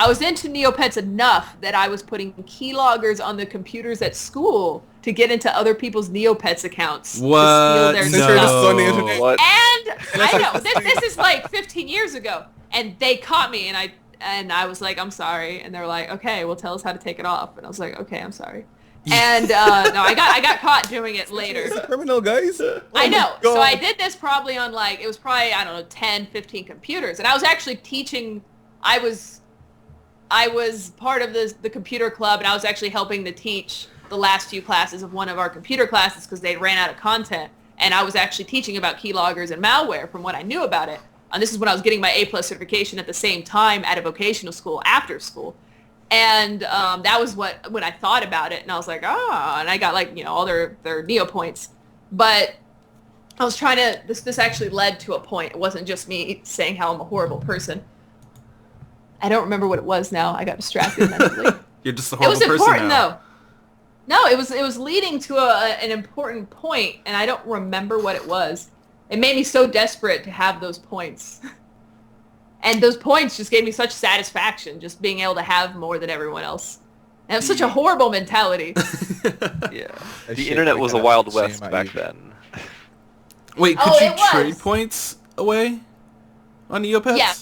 I was into Neopets enough that I was putting keyloggers on the computers at school to get into other people's Neopets accounts. What? To steal their Since you're just stuff. on the internet. What? And I know this is like 15 years ago, and they caught me, and I was like, I'm sorry, and they were like, okay, well, tell us how to take it off, and I was like, okay, I'm sorry. And no, I got caught doing it later. It's a criminal, guys. Oh I know. my God. So I did this probably on it was probably, I don't know, 10, 15 computers, and I was actually teaching. I was part of the computer club, and I was actually helping to teach the last few classes of one of our computer classes because they ran out of content. And I was actually teaching about keyloggers and malware from what I knew about it. And this is when I was getting my A+ certification at the same time at a vocational school after school. And that was when I thought about it, and I was like, and I got all their Neo points. But I was trying to, this actually led to a point. It wasn't just me saying how I'm a horrible person. I don't remember what it was now. I got distracted mentally. You're just a It horrible was person important now. though. No, it was leading to an important point, and I don't remember what it was. It made me so desperate to have those points. And those points just gave me such satisfaction, just being able to have more than everyone else. And it was such a horrible mentality. Yeah. That The shit internet like was that. a wild Shame west on back you. then. Wait, could Oh, you it was. trade points away on Neopets? Yeah.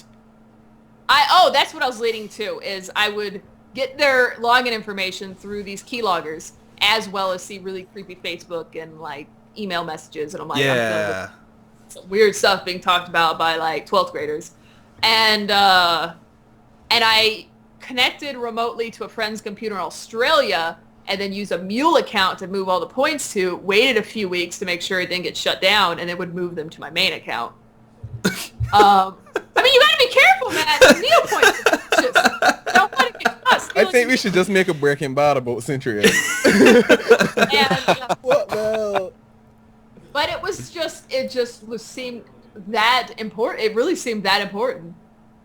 That's what I was leading to, is I would get their login information through these keyloggers, as well as see really creepy Facebook and email messages, and I'm like, I'm dealing Yeah. with some weird stuff being talked about by 12th graders. And I connected remotely to a friend's computer in Australia, and then used a Mule account to move all the points to, waited a few weeks to make sure it didn't get shut down, and then would move them to my main account. I mean, you gotta be careful, man. The Neo points just don't want to get caught I stealing think we should just make a Breaking Bad about Century. and, What the hell? but it just seemed that important. It really seemed that important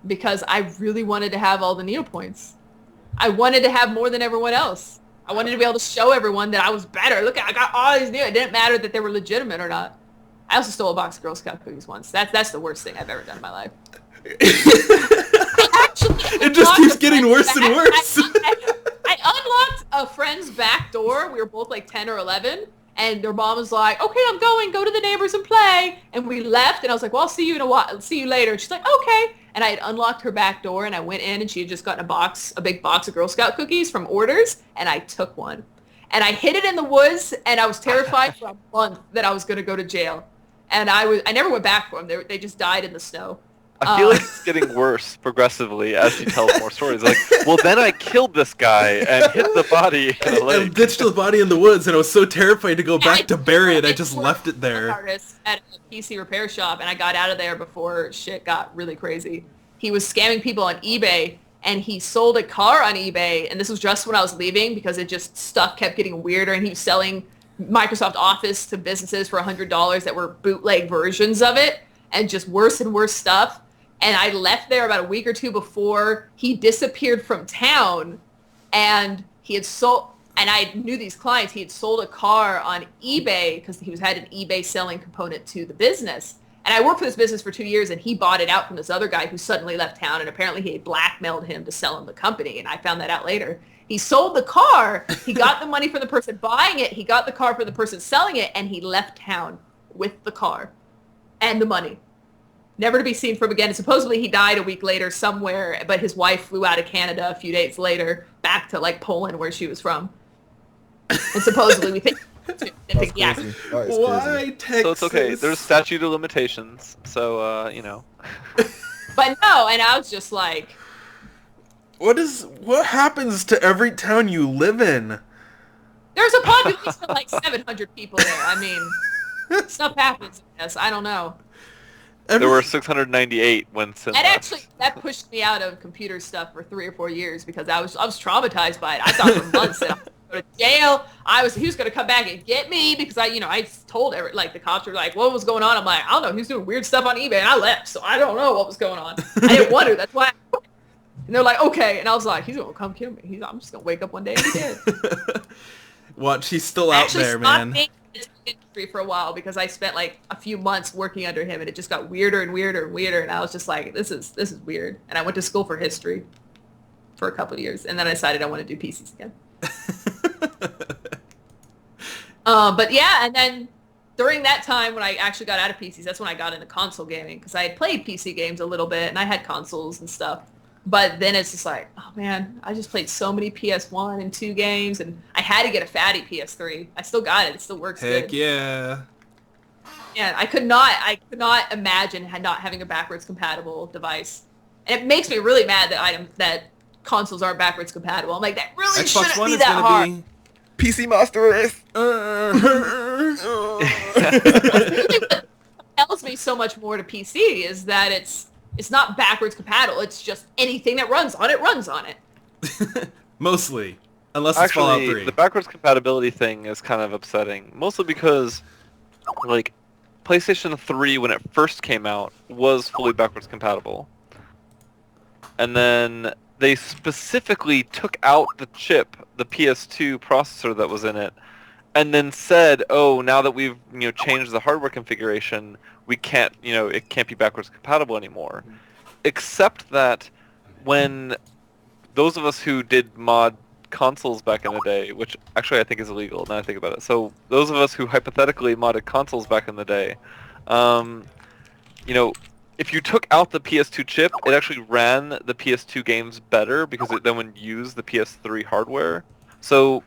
because I really wanted to have all the Neo points. I wanted to have more than everyone else. I wanted to be able to show everyone that I was better. Look, I got all these Neo. It didn't matter that they were legitimate or not. I also stole a box of Girl Scout cookies once. That's the worst thing I've ever done in my life. It just keeps getting worse and worse. I unlocked a friend's back door. We were both 10 or 11. And their mom was like, okay, I'm going. Go to the neighbors and play. And we left. And I was like, well, I'll see you in a while. See you later. And she's like, okay. and I had unlocked her back door, and I went in, and she had just gotten a big box of Girl Scout cookies from orders, and I took one. And I hid it in the woods, and I was terrified for a month that I was going to go to jail. And I never went back for them. They just died in the snow. I feel like it's getting worse progressively as she tells more stories. Like, well, then I killed this guy and hit the body in a lake. I ditched the body in the woods, and I was so terrified to go back to bury it, I just left it there. Artist at a PC repair shop, and I got out of there before shit got really crazy. He was scamming people on eBay, and he sold a car on eBay, and this was just when I was leaving because stuff kept getting weirder, and he was selling Microsoft Office to businesses for $100 that were bootleg versions of it, and just worse and worse stuff. And I left there about a week or two before he disappeared from town, and he had sold, and I knew these clients, he had sold a car on eBay because he had an eBay selling component to the business. And I worked for this business for 2 years, and he bought it out from this other guy who suddenly left town, and apparently he had blackmailed him to sell him the company, and I found that out later. He sold the car, he got the money from the person buying it, he got the car from the person selling it, and he left town with the car and the money. Never to be seen from again. And supposedly he died a week later somewhere, but his wife flew out of Canada a few days later back to like Poland where she was from. And supposedly we think yeah. Why Texas? So it's okay. There's statute of limitations. So you know. But no, and I was just like, what happens to every town you live in? There's a population of like 700 people there. I mean, stuff happens, I guess. I don't know. There were 698 when Sin left. That pushed me out of computer stuff for 3 or 4 years because I was traumatized by it. I thought for months that I was going to go to jail. He was going to come back and get me because I told the cops were like, what was going on? I'm like, I don't know. He was doing weird stuff on eBay, and I left, so I don't know what was going on. I didn't want to. That's why. And they're like, okay, and I was like, he's going to come kill me. I'm just going to wake up one day and be dead. Watch, he's still out there, man. Industry for a while because I spent like a few months working under him, and it just got weirder and weirder and weirder, and I was just like, this is weird. And I went to school for history for a couple of years, and then I decided I want to do PCs again. But yeah, and then during that time when I actually got out of PCs, that's when I got into console gaming because I had played PC games a little bit and I had consoles and stuff. But then it's just like, oh man, I just played so many PS1 and 2 games, and I had to get a fatty PS3. I still got it. It still works good. Heck yeah. Yeah, I could not imagine not having a backwards compatible device. And it makes me really mad that consoles aren't backwards compatible. I'm like, that really Xbox shouldn't One be is that gonna hard. Be... PC Master Race. What tells me so much more to PC is that it's not backwards compatible. It's just anything that runs on it. Mostly. Unless it's Fallout 3. Actually, the backwards compatibility thing is kind of upsetting. Mostly because, like, PlayStation 3, when it first came out, was fully backwards compatible. And then they specifically took out the chip, the PS2 processor that was in it, and then said, oh, now that we've changed the hardware configuration, we can't, it can't be backwards compatible anymore. Except that when those of us who did mod consoles back in the day, which actually I think is illegal now I think about it. So those of us who hypothetically modded consoles back in the day, if you took out the PS2 chip, it actually ran the PS2 games better because it then would use the PS3 hardware. So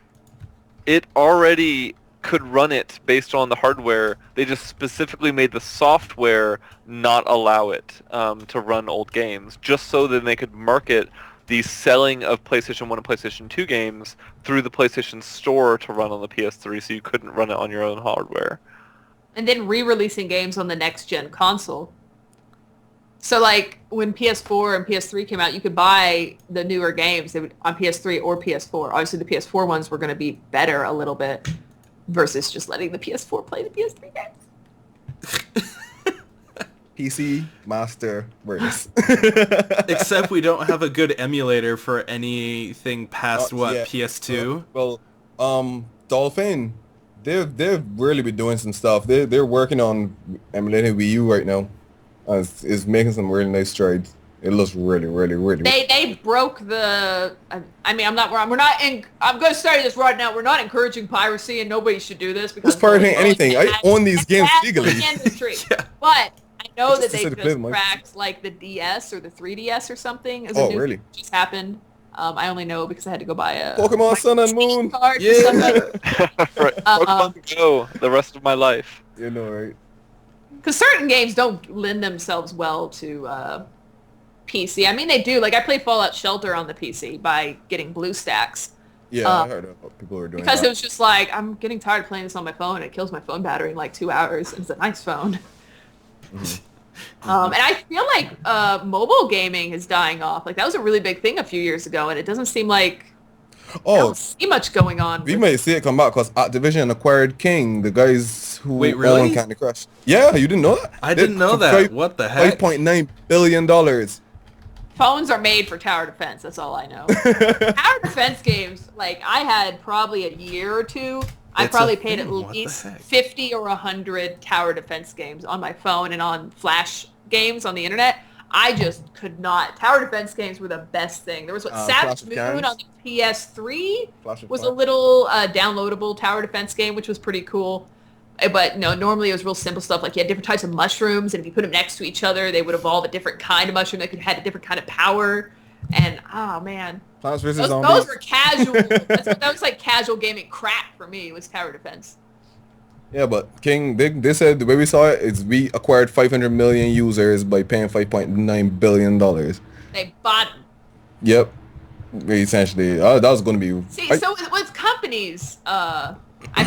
it already could run it based on the hardware. They just specifically made the software not allow it to run old games, just so that they could market the selling of PlayStation 1 and PlayStation 2 games through the PlayStation Store to run on the PS3, so you couldn't run it on your own hardware. And then re-releasing games on the next-gen console. So, like, when PS4 and PS3 came out, you could buy the newer games on PS3 or PS4. Obviously, the PS4 ones were going to be better a little bit versus just letting the PS4 play the PS3 games. PC Master Race. Except we don't have a good emulator for anything past, PS2? Well, Dolphin, they've really been doing some stuff. They're working on emulating Wii U right now. It's making some really nice strides. It looks really, really, really. They broke the. I mean, I'm going to start this right now. We're not encouraging piracy, and nobody should do this because. Who's pirating anything? I own these games legally. Industry. Yeah. But I know that to they say the play just with my cracked like the DS or the 3DS or something. As Oh, a new really? thing that just happened. I only know because I had to go buy a Pokemon Sun and Moon. card for somebody. Right. Pokemon Go the rest of my life. You know, right? Because certain games don't lend themselves well to PC. I mean, they do. Like, I played Fallout Shelter on the PC by getting BlueStacks. Yeah, Uh, I heard of people were doing Because that. it was just like, I'm getting tired of playing this on my phone. It kills my phone battery in like 2 hours. It's a nice phone. And I feel like mobile gaming is dying off. Like, that was a really big thing a few years ago, and it doesn't seem like I Oh, don't see much going on. we with- may see it come back because Activision acquired King, the guys who Wait, really? own Candy Crush. Yeah, you didn't know that? I didn't know that. What the heck? $5.9 billion. Phones are made for tower defense. That's all I know. Tower defense games, like I had probably a year or two. I It's a probably paid at thing. What the least heck? 50 or 100 tower defense games on my phone and on flash games on the internet. I just could not. Tower defense games were the best thing. There was Clash Savage of Moon Clans? on the PS3 Clash of was a Clans. little downloadable tower defense game, which was pretty cool. But no, normally it was real simple stuff. Like you had different types of mushrooms, and if you put them next to each other, they would evolve a different kind of mushroom that had a different kind of power. And oh man, Plants vs. those Zombies. were casual. That was like casual gaming crack for me. Was tower defense. Yeah, but King, they said the way we saw it is we acquired 500 million users by paying $5.9 billion. They bought them. Yep. Essentially, that was going to be... See, so with companies, I've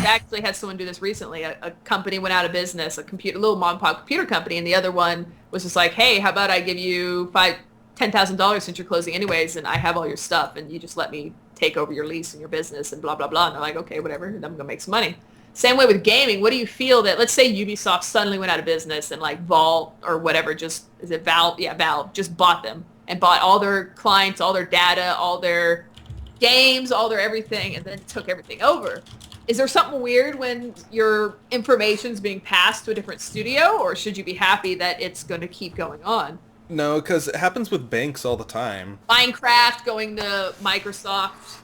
actually had someone do this recently. A company went out of business, a little mom and pop computer company, and the other one was just like, hey, how about I give you $10,000 since you're closing anyways, and I have all your stuff, and you just let me take over your lease and your business and blah, blah, blah. And they're like, okay, whatever, and I'm going to make some money. Same way with gaming. What do you feel that, let's say Ubisoft suddenly went out of business and like Vault or whatever, is it Valve? Yeah, Valve just bought them and bought all their clients, all their data, all their games, all their everything, and then took everything over. Is there something weird when your information's being passed to a different studio, or should you be happy that it's going to keep going on? No, because it happens with banks all the time. Minecraft going to Microsoft.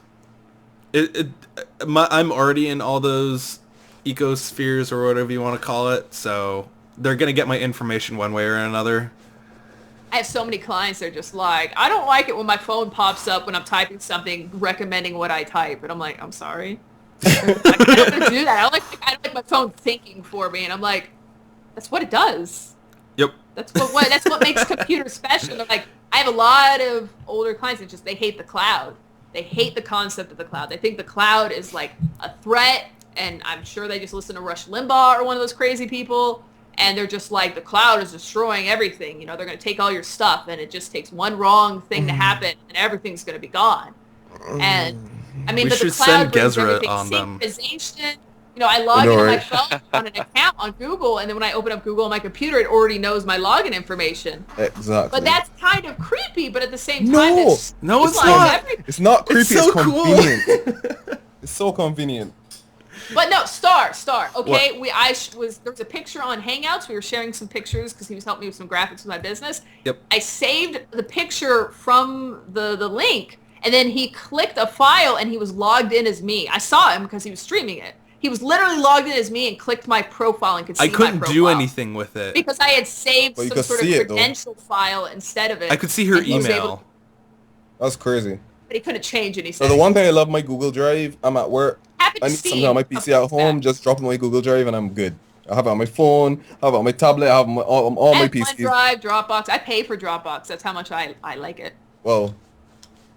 I'm already in all those ecospheres or whatever you want to call it, so they're going to get my information one way or another. I have so many clients that are just like, I don't like it when my phone pops up when I'm typing something recommending what I type. And I'm like, I'm sorry. I don't want to do that. I don't like my phone thinking for me. And I'm like, that's what it does. Yep. That's what makes computers special. They're like, I have a lot of older clients that they hate the cloud. They hate the concept of the cloud. They think the cloud is like a threat. And I'm sure they just listen to Rush Limbaugh or one of those crazy people. And they're just like, the cloud is destroying everything. You know, they're going to take all your stuff, and it just takes one wrong thing to happen, and everything's going to be gone. And I mean, We but the should cloud send brings Ghezra everything. on them. Synchronization. You know, I log I know, into my right? phone on an account on Google, and then when I open up Google on my computer, it already knows my login information. Exactly. But that's kind of creepy. But at the same time, No! No, it's streamlines not. everything. It's not creepy, It's so cool. convenient. It's so convenient. But no, Star. Okay, What? there was a picture on Hangouts. We were sharing some pictures because he was helping me with some graphics with my business. Yep. I saved the picture from the link, and then he clicked a file, and he was logged in as me. I saw him because he was streaming it. He was literally logged in as me and clicked my profile and could see I my couldn't profile. do anything with it. Because I had saved Well, you some could sort of see it, though. credential file instead of it. I could see her and he was able email. to- That's crazy. but he couldn't change any So settings. the one thing I love my Google Drive, I'm at work, Happened I to need see something on my a PC at couple home, back. just drop it on my Google Drive and I'm good. I have it on my phone, I have it on my tablet, I have it on all I my have PCs. OneDrive, Dropbox. I pay for Dropbox. That's how much I like it. Whoa.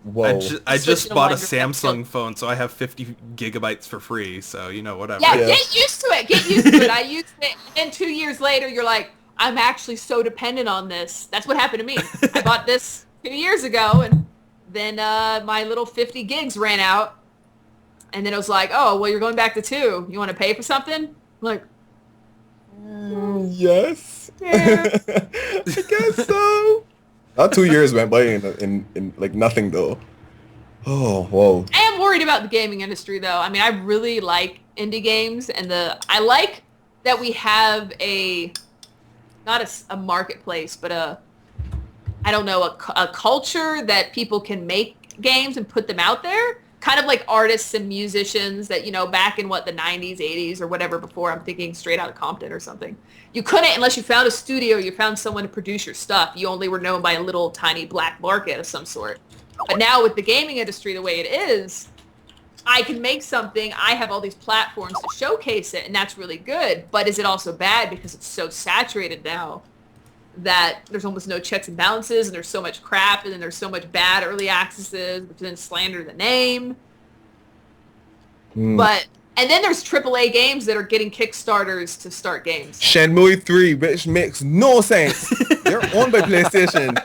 Whoa. I Switch just to bought a OneDrive. Samsung phone, so I have 50 gigabytes for free, so, you know, whatever. Yeah, Yeah. get used to it. Get used to it. I used it, and 2 years later, you're like, I'm actually so dependent on this. That's what happened to me. I bought this 2 years ago, and then my little 50 gigs ran out, and then it was like, oh, well, you're going back to 2. You want to pay for something? I'm like, Yes. Yeah. I guess so. That 2 years went by in like nothing though. Oh, whoa. I am worried about the gaming industry, though. I mean, I really like indie games, and I like that we have not a marketplace, but a culture that people can make games and put them out there. kind of like artists and musicians that, you know, back in what, the 90s, 80s or whatever before, I'm thinking Straight Outta Compton or something. You couldn't, unless you found a studio, you found someone to produce your stuff. You only were known by a little tiny black market of some sort. But now with the gaming industry the way it is, I can make something, I have all these platforms to showcase it, and that's really good. But is it also bad because it's so saturated now that there's almost no checks and balances, and there's so much crap, and then there's so much bad early accesses, which then slander the name. But, and then there's AAA games that are getting Kickstarters to start games. Shenmue 3, which makes no sense. They're owned by PlayStation.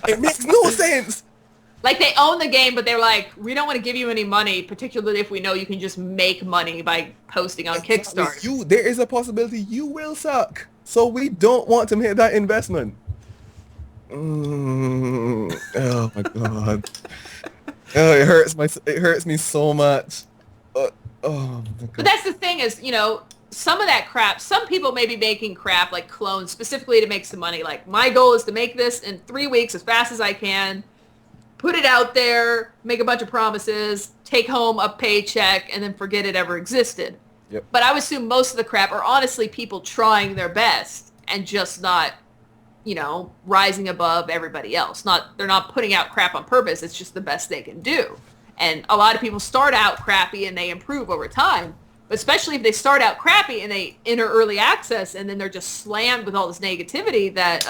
It makes no sense. Like, they own the game, but they're like, we don't want to give you any money, particularly if we know you can just make money by posting on Kickstarter. There is a possibility you will suck. So we don't want to make that investment. Oh my god. Oh, it hurts me so much. Oh my god. But that's the thing is, you know, some of that crap, some people may be making crap like clones specifically to make some money. Like, my goal is to make this in 3 weeks as fast as I can, put it out there, make a bunch of promises, take home a paycheck, and then forget it ever existed. Yep. But I would assume most of the crap are honestly people trying their best and just not, you know, rising above everybody else. They're not putting out crap on purpose. It's just the best they can do. And a lot of people start out crappy and they improve over time. But especially if they start out crappy and they enter early access and then they're just slammed with all this negativity that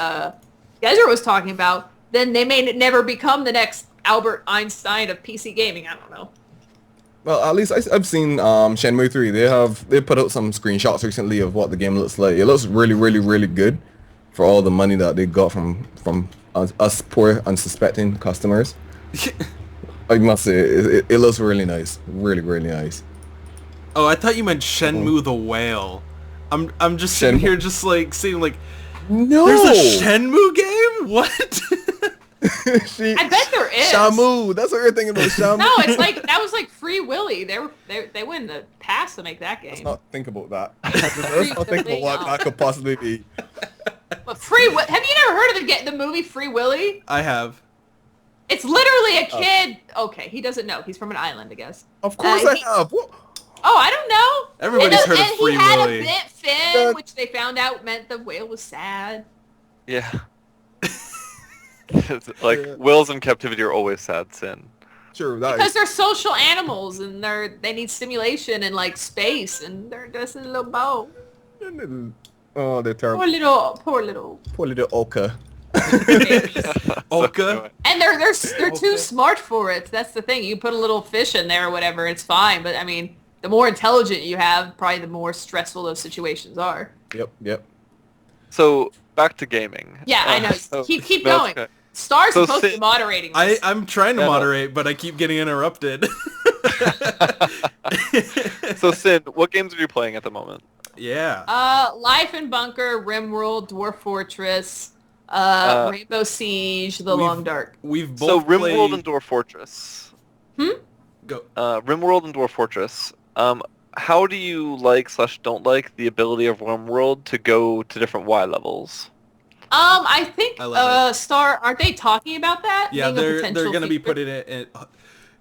Ghezra was talking about, then they may never become the next Albert Einstein of PC gaming. I don't know. Well, at least I've seen Shenmue 3. They put out some screenshots recently of what the game looks like. It looks really, really, really good for all the money that they got from us poor, unsuspecting customers. I must say, it looks really nice. Really, really nice. Oh, I thought you meant Shenmue the Whale. I'm just sitting here just like seeing like, no, there's a Shenmue game? What? I bet there is. Shamu. That's what you're thinking about, Shamu. No, it's like that was like Free Willy. They wouldn't have passed to make that game. Let's not think about that. Let's not think about what that could possibly be. But have you never heard of the movie Free Willy? I have. It's literally a kid. Okay, he doesn't know. He's from an island, I guess. Of course I have. What? Oh, I don't know. Everybody's heard of Free Willy. And he had Willy. a bent fin, which they found out meant the whale was sad. Yeah. Like, whales in captivity are always sad, Sin. Sure, because they're social animals and they need stimulation and like space and they're just a little bow. Oh, they're terrible. Poor little Oka. Oka? And they're too smart for it. That's the thing. You put a little fish in there or whatever, it's fine. But I mean, the more intelligent you have, probably the more stressful those situations are. Yep. So back to gaming. Yeah, I know. So, keep going. Okay. Star's supposed to be moderating this. I'm trying to moderate, but I keep getting interrupted. So Sin, what games are you playing at the moment? Yeah. Life in Bunker, RimWorld, Dwarf Fortress, Rainbow Siege, The Long Dark. We've both RimWorld and Dwarf Fortress. Go. RimWorld and Dwarf Fortress. How do you like/don't like the ability of RimWorld to go to different Y levels? I think Star, aren't they talking about that? Yeah, they're going to be putting it in,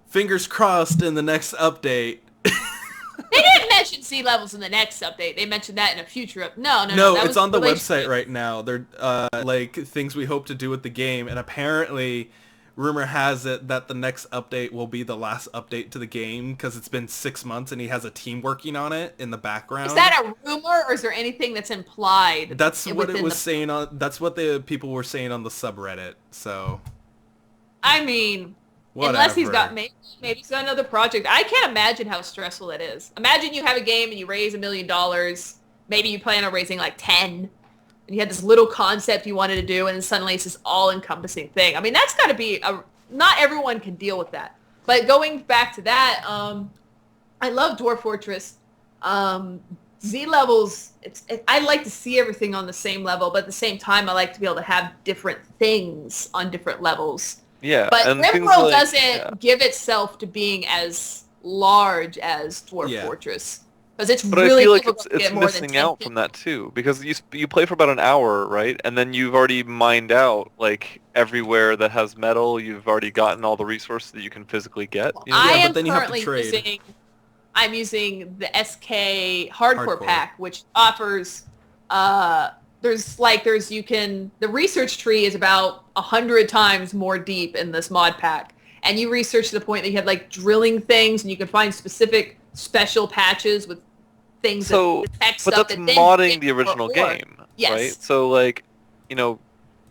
fingers crossed, in the next update. They didn't mention sea levels in the next update. They mentioned that in a future No, it's on the website right now. They're like things we hope to do with the game, and apparently rumor has it that the next update will be the last update to the game because it's been 6 months and he has a team working on it in the background. Is that a rumor or is there anything that's implied? That's what it was saying on. That's what the people were saying on the subreddit. So, I mean, whatever. Unless he's got maybe he's got another project. I can't imagine how stressful it is. Imagine you have a game and you raise $1 million. Maybe you plan on raising like 10. And you had this little concept you wanted to do, and then suddenly it's this all-encompassing thing. I mean, that's got to be not everyone can deal with that. But going back to that, I love Dwarf Fortress. Z levels, I like to see everything on the same level, but at the same time, I like to be able to have different things on different levels. Yeah, but and RimWorld doesn't give itself to being as large as Dwarf Fortress. Because it's but really I feel like difficult to it's get more than missing out from that too, because you play for about an hour, right? And then you've already mined out like everywhere that has metal, you've already gotten all the resources that you can physically get. You know? I Yeah, am but then you have to currently trade. I'm using the SK Hardcore Hardcore. pack, which offers the research tree is about 100 times more deep in this mod pack. And you research to the point that you have like drilling things and you can find specific special patches with things So, that detect but stuff that's that then modding the get more original ore. game, Yes. right? So like, you know,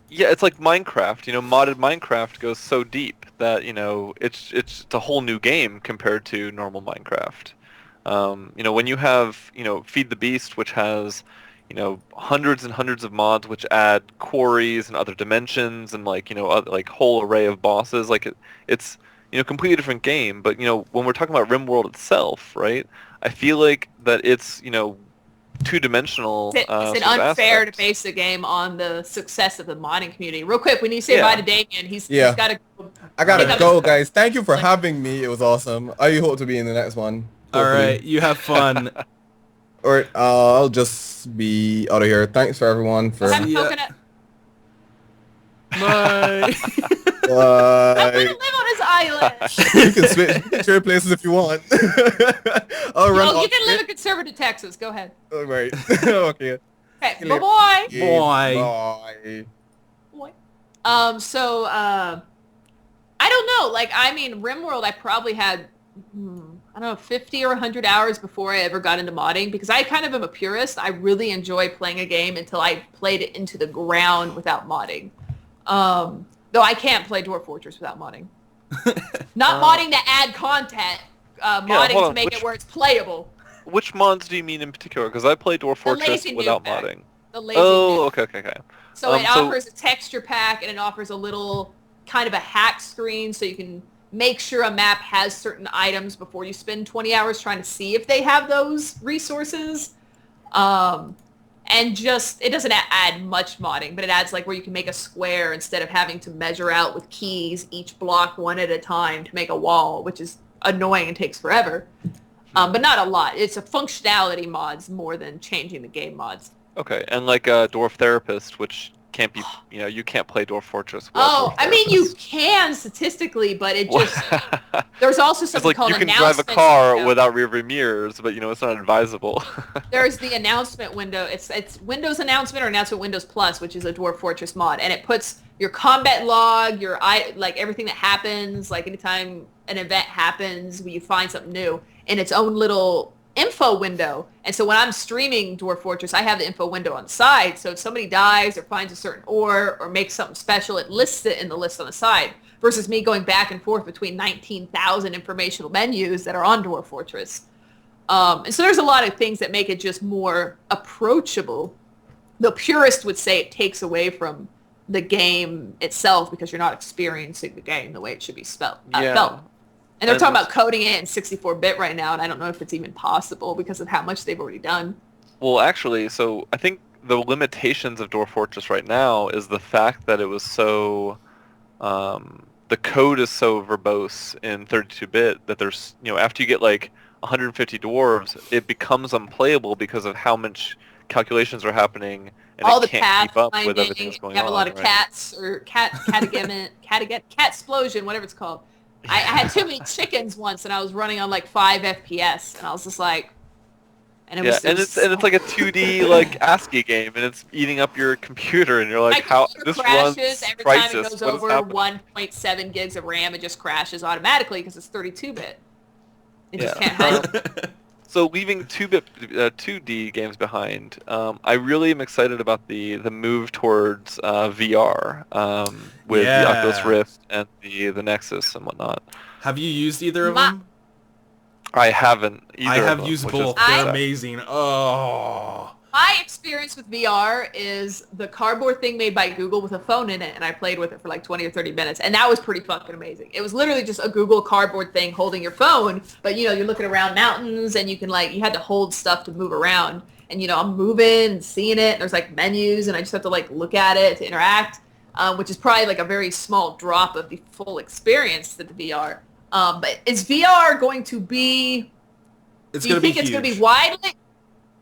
yeah, it's like Minecraft. You know, modded Minecraft goes so deep that, you know, it's a whole new game compared to normal Minecraft. You know, when you have, you know, Feed the Beast, which has, you know, hundreds and hundreds of mods which add quarries and other dimensions and like, you know, like whole array of bosses, like it's, you know, completely different game. But, you know, when we're talking about RimWorld itself, right? I feel like that it's, you know, two-dimensional It's sort of unfair to aspects. base the game on the success of the modding community. Real quick, we need to say bye to Damien. He's Yeah. got to I gotta pick up go, his- guys. Thank you for having me. It was awesome. I hope to be in the next one. All Hopefully. right, you have fun. Alright, I'll just be out of here. Thanks for everyone for... Have a See ya. coconut. Bye. I'm gonna Bye. live on his island. You can switch. You can trade places if you want. I'll run You off can live it. in conservative Texas. Go ahead. Alright. Okay. Okay, See you later. bye-bye. Bye. Bye. I don't know. Like, I mean, RimWorld, I probably had, I don't know, 50 or 100 hours before I ever got into modding because I kind of am a purist. I really enjoy playing a game until I played it into the ground without modding. Though I can't play Dwarf Fortress without modding. Not modding to add content, modding hold to on. make it where it's playable. Which mods do you mean in particular? Because I play Dwarf Fortress lazy noob without pack. modding. The lazy Oh, noob. okay. So it so- offers a texture pack and it offers a little kind of a hack screen so you can make sure a map has certain items before you spend 20 hours trying to see if they have those resources. And just, it doesn't add much modding, but it adds like where you can make a square instead of having to measure out with keys each block one at a time to make a wall, which is annoying and takes forever. But not a lot. It's a functionality mods more than changing the game mods. Okay, and like a Dwarf Therapist, which can't be, you know, you can't play Dwarf Fortress without Oh, Dwarf I mean, you Therapist. can statistically, but it just, there's also It's something like called you can drive a announcements car window. without rear view mirrors, but you know it's not advisable. There's the announcement window. It's Windows Announcement or Announcement Windows Plus, which is a Dwarf Fortress mod, and it puts your combat log, your like everything that happens, like anytime an event happens, where you find something new, in its own little info window. And so when I'm streaming Dwarf Fortress, I have the info window on the side. So if somebody dies or finds a certain ore or makes something special, it lists it in the list on the side. Versus me going back and forth between 19,000 informational menus that are on Dwarf Fortress. And so there's a lot of things that make it just more approachable. The purist would say it takes away from the game itself because you're not experiencing the game the way it should be felt. And they're talking about coding it in 64-bit right now, and I don't know if it's even possible because of how much they've already done. Well, actually, so I think the limitations of Dwarf Fortress right now is the fact that it was so, the code is so verbose in 32-bit that there's, you know, after you get like 150 dwarves, it becomes unplayable because of how much calculations are happening and All it the can't path keep up finding, with everything that's going you have on. a lot of right? cats or catsplosion, whatever it's called. I had too many chickens once, and I was running on like 5 FPS, and I was just like, and it was it's like a 2D like ASCII game, and it's eating up your computer, and you're like, my how computer this runs crashes every Crisis? time it goes What is over happening? 1.7 gigs of RAM. It just crashes automatically because it's 32-bit. It just Yeah. can't handle it. So leaving 2D games behind, I really am excited about the move towards VR with the Oculus Yeah. Rift and the Nexus and whatnot. Have you used either of My- them? I haven't either. I of have them, used which is both. I- They're amazing. Oh. My experience with VR is the cardboard thing made by Google with a phone in it, and I played with it for like 20 or 30 minutes, and that was pretty fucking amazing. It was literally just a Google cardboard thing holding your phone, but you know, you're looking around mountains, and you can like, you had to hold stuff to move around, and you know, I'm moving and seeing it, and there's like menus, and I just have to like look at it to interact, which is probably like a very small drop of the full experience to the VR. But is VR going to be, It's do you going to be think it's huge. going to be widely...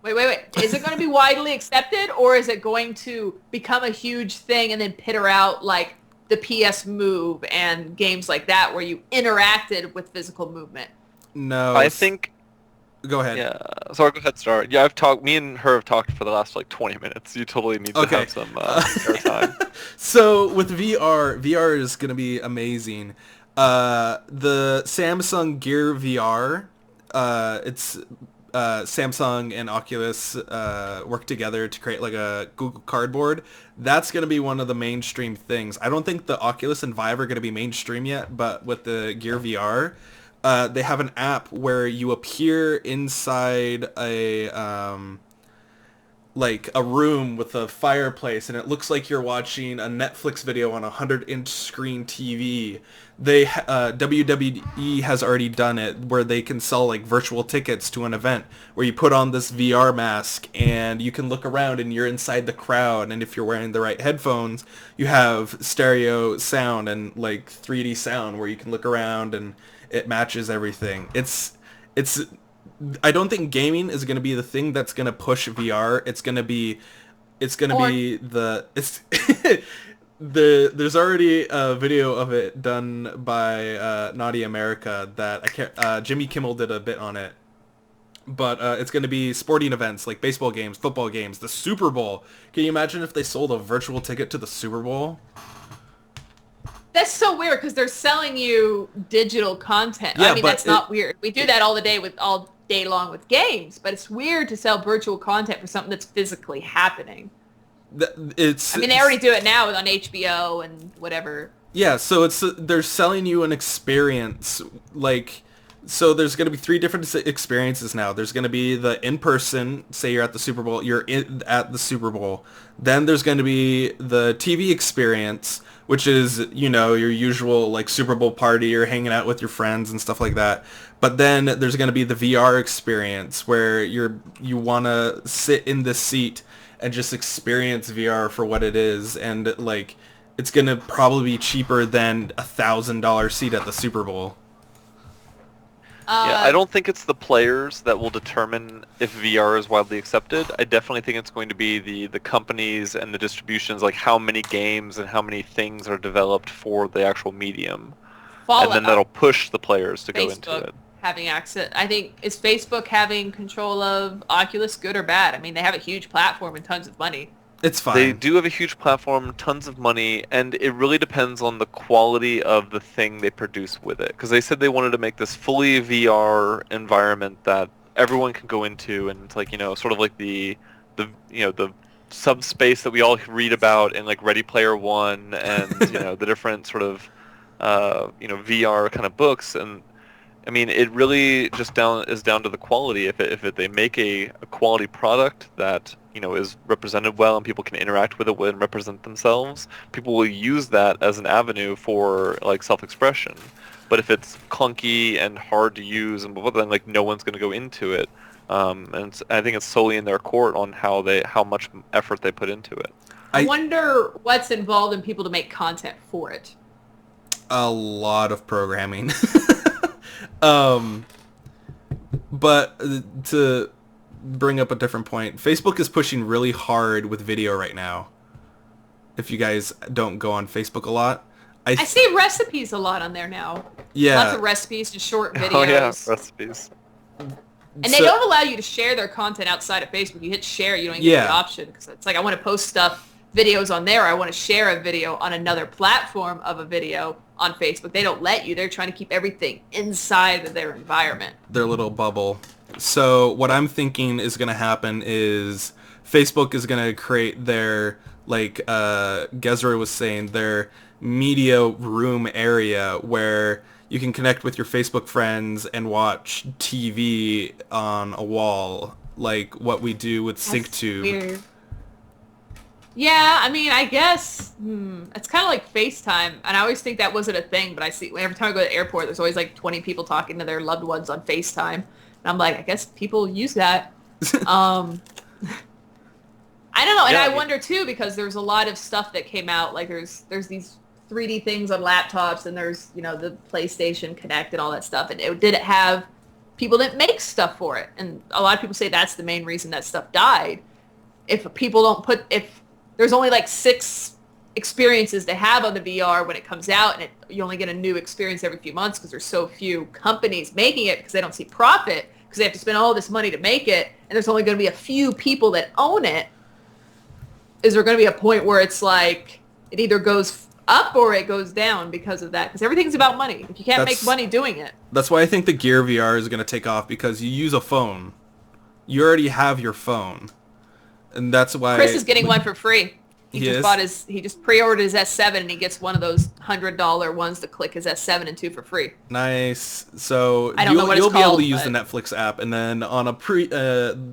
Wait. Is it going to be widely accepted, or is it going to become a huge thing and then peter out like the PS Move and games like that where you interacted with physical movement. No. I think. Go ahead. Yeah. Sorry, go ahead, start. Yeah, me and her have talked for the last like 20 minutes. You totally need to have some airtime. So with VR is gonna be amazing. The Samsung Gear VR, it's Samsung and Oculus work together to create like a Google Cardboard. That's going to be one of the mainstream things. I don't think the Oculus and Vive are going to be mainstream yet, but with the Gear VR, they have an app where you appear inside like a room with a fireplace, and it looks like you're watching a Netflix video on a 100-inch screen TV. They WWE has already done it where they can sell like virtual tickets to an event where you put on this VR mask and you can look around and you're inside the crowd, and if you're wearing the right headphones, you have stereo sound and like 3D sound where you can look around and it matches everything. It's I don't think gaming is going to be the thing that's going to push VR. It's going to be there's already a video of it done by Naughty America that I can't Jimmy Kimmel did a bit on it. But it's going to be sporting events like baseball games, football games, the Super Bowl. Can you imagine if they sold a virtual ticket to the Super Bowl? That's so weird because they're selling you digital content. Yeah, I mean, that's not weird. We do that all day long with games, but it's weird to sell virtual content for something that's physically happening. They already do it now on HBO and whatever. Yeah, so they're selling you an experience. So there's going to be 3 different experiences now. There's going to be the in-person, say you're at the Super Bowl, at the Super Bowl. Then there's going to be the TV experience, which is, your usual like Super Bowl party, you're hanging out with your friends and stuff like that. But then there's going to be the VR experience where you want to sit in the seat and just experience VR for what it is. And like, it's going to probably be cheaper than $1,000 seat at the Super Bowl. Yeah, I don't think it's the players that will determine if VR is widely accepted. I definitely think it's going to be the companies and the distributions, like how many games and how many things are developed for the actual medium. And then that'll push the players to go into it. Having access, I think, is Facebook having control of Oculus good or bad? I mean, they have a huge platform and tons of money. It's fine. They do have a huge platform, tons of money, and it really depends on the quality of the thing they produce with it. Because they said they wanted to make this fully VR environment that everyone can go into, and it's like, sort of like the subspace that we all read about in like Ready Player One, and the different sort of VR kind of books. And I mean, it really just is down to the quality. If they make a quality product that is represented well and people can interact with it and represent themselves, people will use that as an avenue for like self-expression. But if it's clunky and hard to use and then like no one's going to go into it, and I think it's solely in their court on how much effort they put into it. I wonder what's involved in people to make content for it. A lot of programming. But to bring up a different point, Facebook is pushing really hard with video right now. If you guys don't go on Facebook a lot, I see recipes a lot on there now. Yeah, lots of recipes, just short videos. Oh yeah, recipes. And they don't allow you to share their content outside of Facebook. You hit share, you don't even get the option because it's like I want to post videos on there. I want to share a video on another platform of a video on Facebook. They don't let you. They're trying to keep everything inside of their environment. Their little bubble. So what I'm thinking is going to happen is Facebook is going to create their, like Ghezra was saying, their media room area where you can connect with your Facebook friends and watch TV on a wall, like what we do with SyncTube. Weird. Yeah, I mean, I guess it's kind of like FaceTime, and I always think that wasn't a thing, but I see every time I go to the airport, there's always like 20 people talking to their loved ones on FaceTime, and I'm like, I guess people use that. I don't know, and I wonder too because there's a lot of stuff that came out, like there's these 3D things on laptops, and there's the PlayStation Connect and all that stuff, and it didn't have people that make stuff for it, and a lot of people say that's the main reason that stuff died. If people don't if there's only like 6 experiences to have on the VR when it comes out, and you only get a new experience every few months because there's so few companies making it because they don't see profit because they have to spend all this money to make it, and there's only going to be a few people that own it. Is there going to be a point where it's like it either goes up or it goes down because of that? Because everything's about money. If you can't make money doing it. That's why I think the Gear VR is going to take off, because you use a phone. You already have your phone. And that's why... Chris is getting one for free. He is? He just pre-ordered his S7 and he gets one of those $100 ones to click his S7 into for free. Nice. So I don't know what it's you'll be able called, to use the Netflix app, and then on a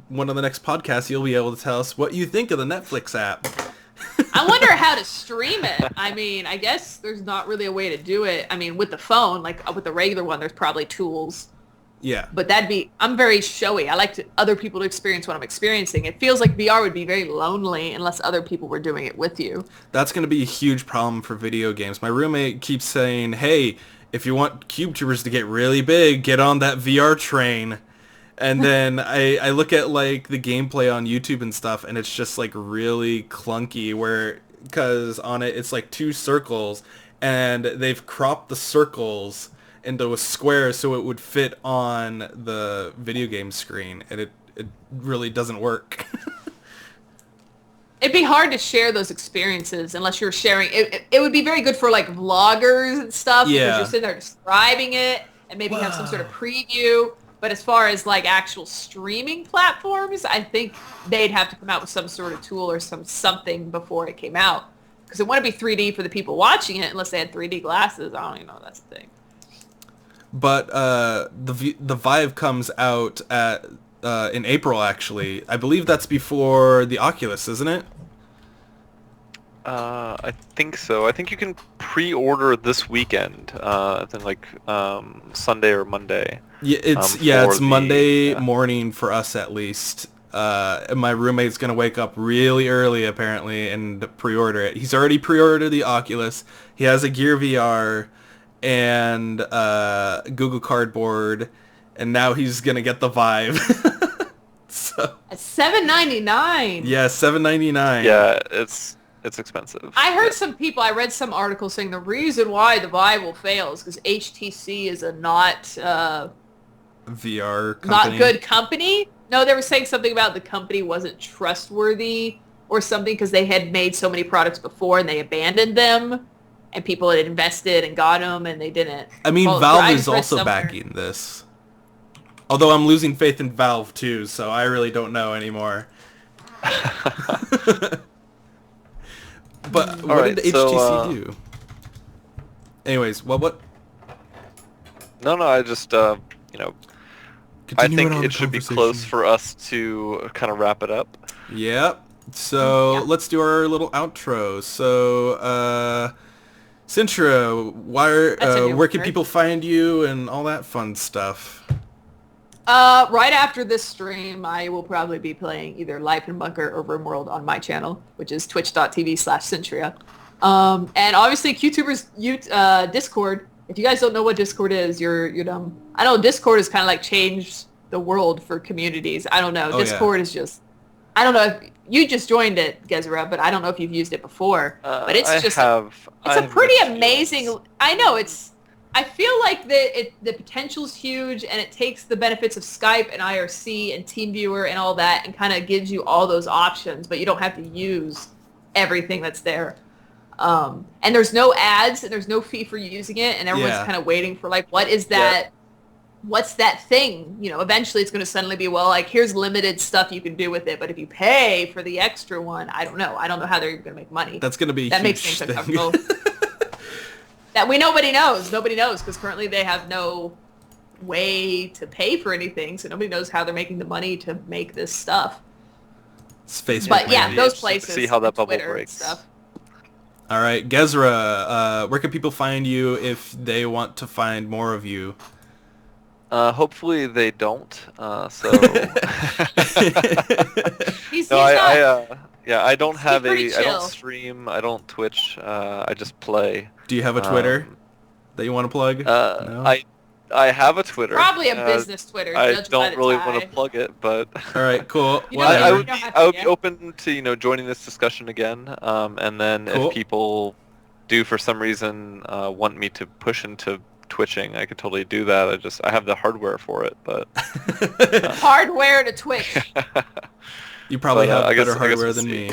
one of the next podcasts, you'll be able to tell us what you think of the Netflix app. I wonder how to stream it. I mean, I guess there's not really a way to do it. I mean, with the phone, like with the regular one, there's probably tools. Yeah. But I'm very showy. I like other people to experience what I'm experiencing. It feels like VR would be very lonely unless other people were doing it with you. That's going to be a huge problem for video games. My roommate keeps saying, hey, if you want QubeTubers to get really big, get on that VR train. And then I look at like the gameplay on YouTube and stuff, and it's just like really clunky because on it, it's like 2 circles, and they've cropped the circles into a square so it would fit on the video game screen, and it really doesn't work. It'd be hard to share those experiences unless you're sharing. It would be very good for like vloggers and stuff, because you're sitting there describing it and maybe have some sort of preview. But as far as like actual streaming platforms, I think they'd have to come out with some sort of tool or something before it came out, because it wouldn't be 3D for the people watching it unless they had 3D glasses. I don't even know if that's the thing. But the Vive comes out in April, actually. I believe that's before the Oculus, isn't it? I think so. I think you can pre-order this weekend. I think like Sunday or Monday. Yeah, it's Monday morning for us at least. And my roommate's gonna wake up really early apparently and pre-order it. He's already pre-ordered the Oculus. He has a Gear VR and Google Cardboard, and now he's gonna get the Vive. So at $7.99. Yeah, $7.99. Yeah, it's expensive. I heard I read some articles saying the reason why the Vive will fail is because HTC is a not VR company. Not good company. No, they were saying something about the company wasn't trustworthy or something because they had made so many products before and they abandoned them. And people had invested and got them, and they didn't. I mean, Valve is also backing this. Although I'm losing faith in Valve, too, so I really don't know anymore. But what did HTC do? Anyways, what? No, I just, I think it should be close for us to kind of wrap it up. Yep. So let's do our little outro. So, Cintra, where can people find you and all that fun stuff? Right after this stream, I will probably be playing either Life in Bunker or RimWorld on my channel, which is twitch.tv/Cintria. And obviously QTubers Discord. If you guys don't know what Discord is, you're dumb. I know Discord has kind of like changed the world for communities. I don't know. Discord is just... I don't know if you just joined it, Ghezra, but I don't know if you've used it before. But it's it's a pretty amazing... I know, I feel like the potential is huge, and it takes the benefits of Skype and IRC and TeamViewer and all that and kind of gives you all those options, but you don't have to use everything that's there. And there's no ads, and there's no fee for using it, and everyone's kind of waiting for, like, what is that... Yep. What's that thing? Eventually it's going to suddenly be, well, like, here's limited stuff you can do with it, but if you pay for the extra one, I don't know how they're even going to make money. That's going to be that makes things uncomfortable. That nobody knows, because currently they have no way to pay for anything, so nobody knows how they're making the money to make this stuff. It's Facebook. But yeah, those places. See how that bubble Twitter breaks. Stuff. All right, Ghezra, where can people find you if they want to find more of you? Hopefully they don't. So. I don't have I don't stream. I don't Twitch. I just play. Do you have a Twitter that you want to plug? No? I have a Twitter. Probably a business Twitter. I judged by don't the really tie. want to plug it, but All right, cool. You know, Well, I I would don't be, have I to would be yet. open to joining this discussion again. And then Cool. if people do for some reason want me to push into twitching, I could totally do that. I have the hardware for it, but Hardware to Twitch. you probably But, have I guess- better I guess hardware we'll than see. me.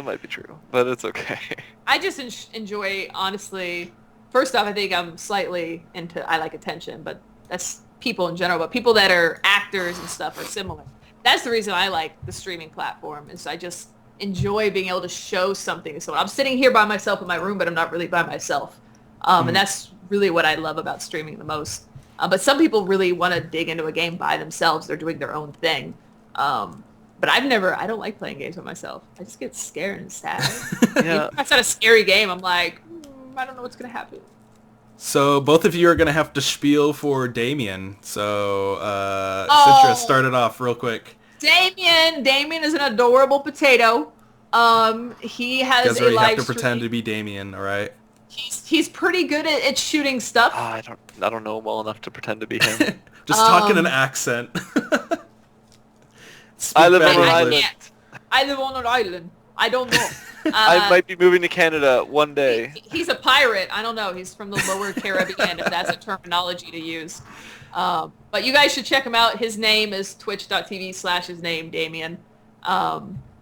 Might be true, but it's okay. I just enjoy, honestly. First off, I think I'm slightly I like attention, but that's people in general. But people that are actors and stuff are similar. That's the reason I like the streaming platform. Is I just enjoy being able to show something to someone. I'm sitting here by myself in my room, but I'm not really by myself. And that's really what I love about streaming the most. But some people really want to dig into a game by themselves. They're doing their own thing. But I don't like playing games by myself. I just get scared and sad. Yeah. If it's not a scary game, I'm like, I don't know what's going to happen. So both of you are gonna have to spiel for Damien. So Oh. Citra, start it off real quick. Damien is an adorable potato. He has Ghezra, a you live have to stream. pretend to be Damien, all right? He's pretty good at shooting stuff. I don't know him well enough to pretend to be him. Just talk in an accent. I live Speak on an better island. English. I live on an island. I don't know. I might be moving to Canada one day. He's a pirate. I don't know. He's from the lower Caribbean, if that's a terminology to use. But you guys should check him out. His name is twitch.tv/his name, Damien.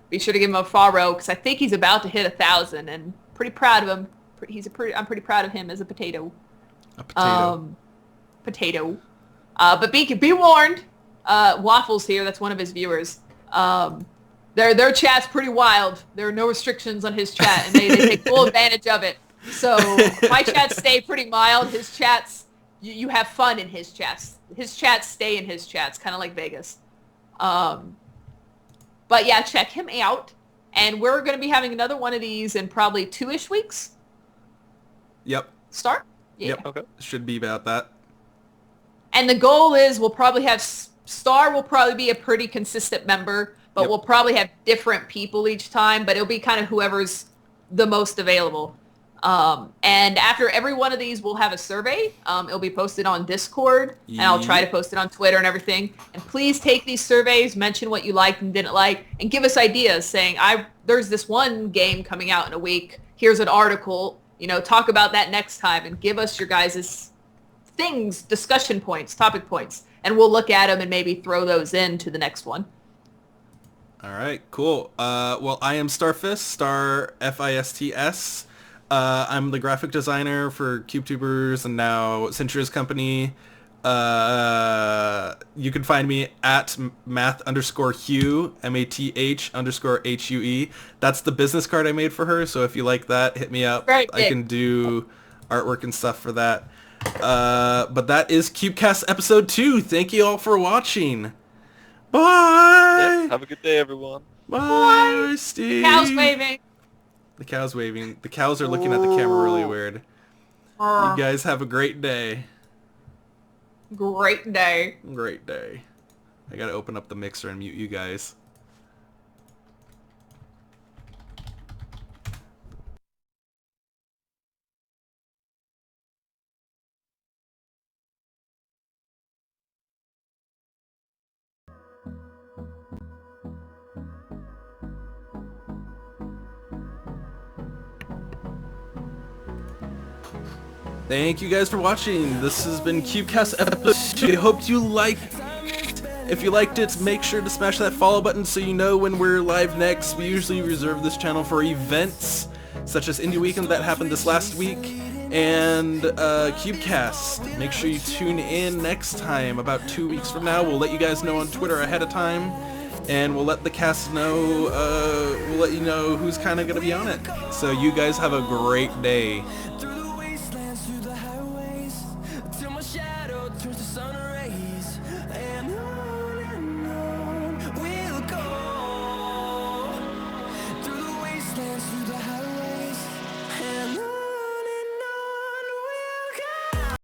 Be sure to give him a follow because I think he's about to hit 1,000 and pretty proud of him. I'm pretty proud of him as a potato. A potato. Potato. But be warned. Waffles here. That's one of his viewers. Their chat's pretty wild. There are no restrictions on his chat, and they take full advantage of it. So my chats stay pretty mild. His chats, you have fun in his chats. His chats stay in his chats, kind of like Vegas. But yeah, check him out. And we're going to be having another one of these in probably 2-ish weeks. Yep. Start? Yeah. Yep. Okay. Should be about that. And the goal is we'll probably have Star will probably be a pretty consistent member, but Yep. we'll probably have different people each time, but it'll be kind of whoever's the most available. And after every one of these, we'll have a survey. It'll be posted on Discord, and I'll try to post it on Twitter and everything. And please take these surveys, mention what you liked and didn't like, and give us ideas saying, there's this one game coming out in a week. Here's an article. Talk about that next time and give us your guys' things, discussion points, topic points, and we'll look at them and maybe throw those into the next one. All right, cool. Well, I am Starfist, Star Fists. I'm the graphic designer for QubeTubers and now Cintra's company. You can find me at math_Hue, MATH_HUE. That's the business card I made for her, so if you like that, hit me up. Very I can do artwork and stuff for that. But that is QubeCast episode 2. Thank you all for watching. Bye! Yeah, have a good day, everyone. Bye, Steve! Cows waving. The cow's waving. The cows are looking at the camera really weird. You guys have a great day. Great day. Great day. I gotta open up the mixer and mute you guys. Thank you guys for watching. This has been QubeCast episode 2. I hope you liked. If you liked it, make sure to smash that follow button so you know when we're live next. We usually reserve this channel for events such as Indie Weekend that happened this last week and QubeCast. Make sure you tune in next time, about 2 weeks from now. We'll let you guys know on Twitter ahead of time, and we'll let the cast know. We'll let you know who's kind of gonna be on it. So you guys have a great day.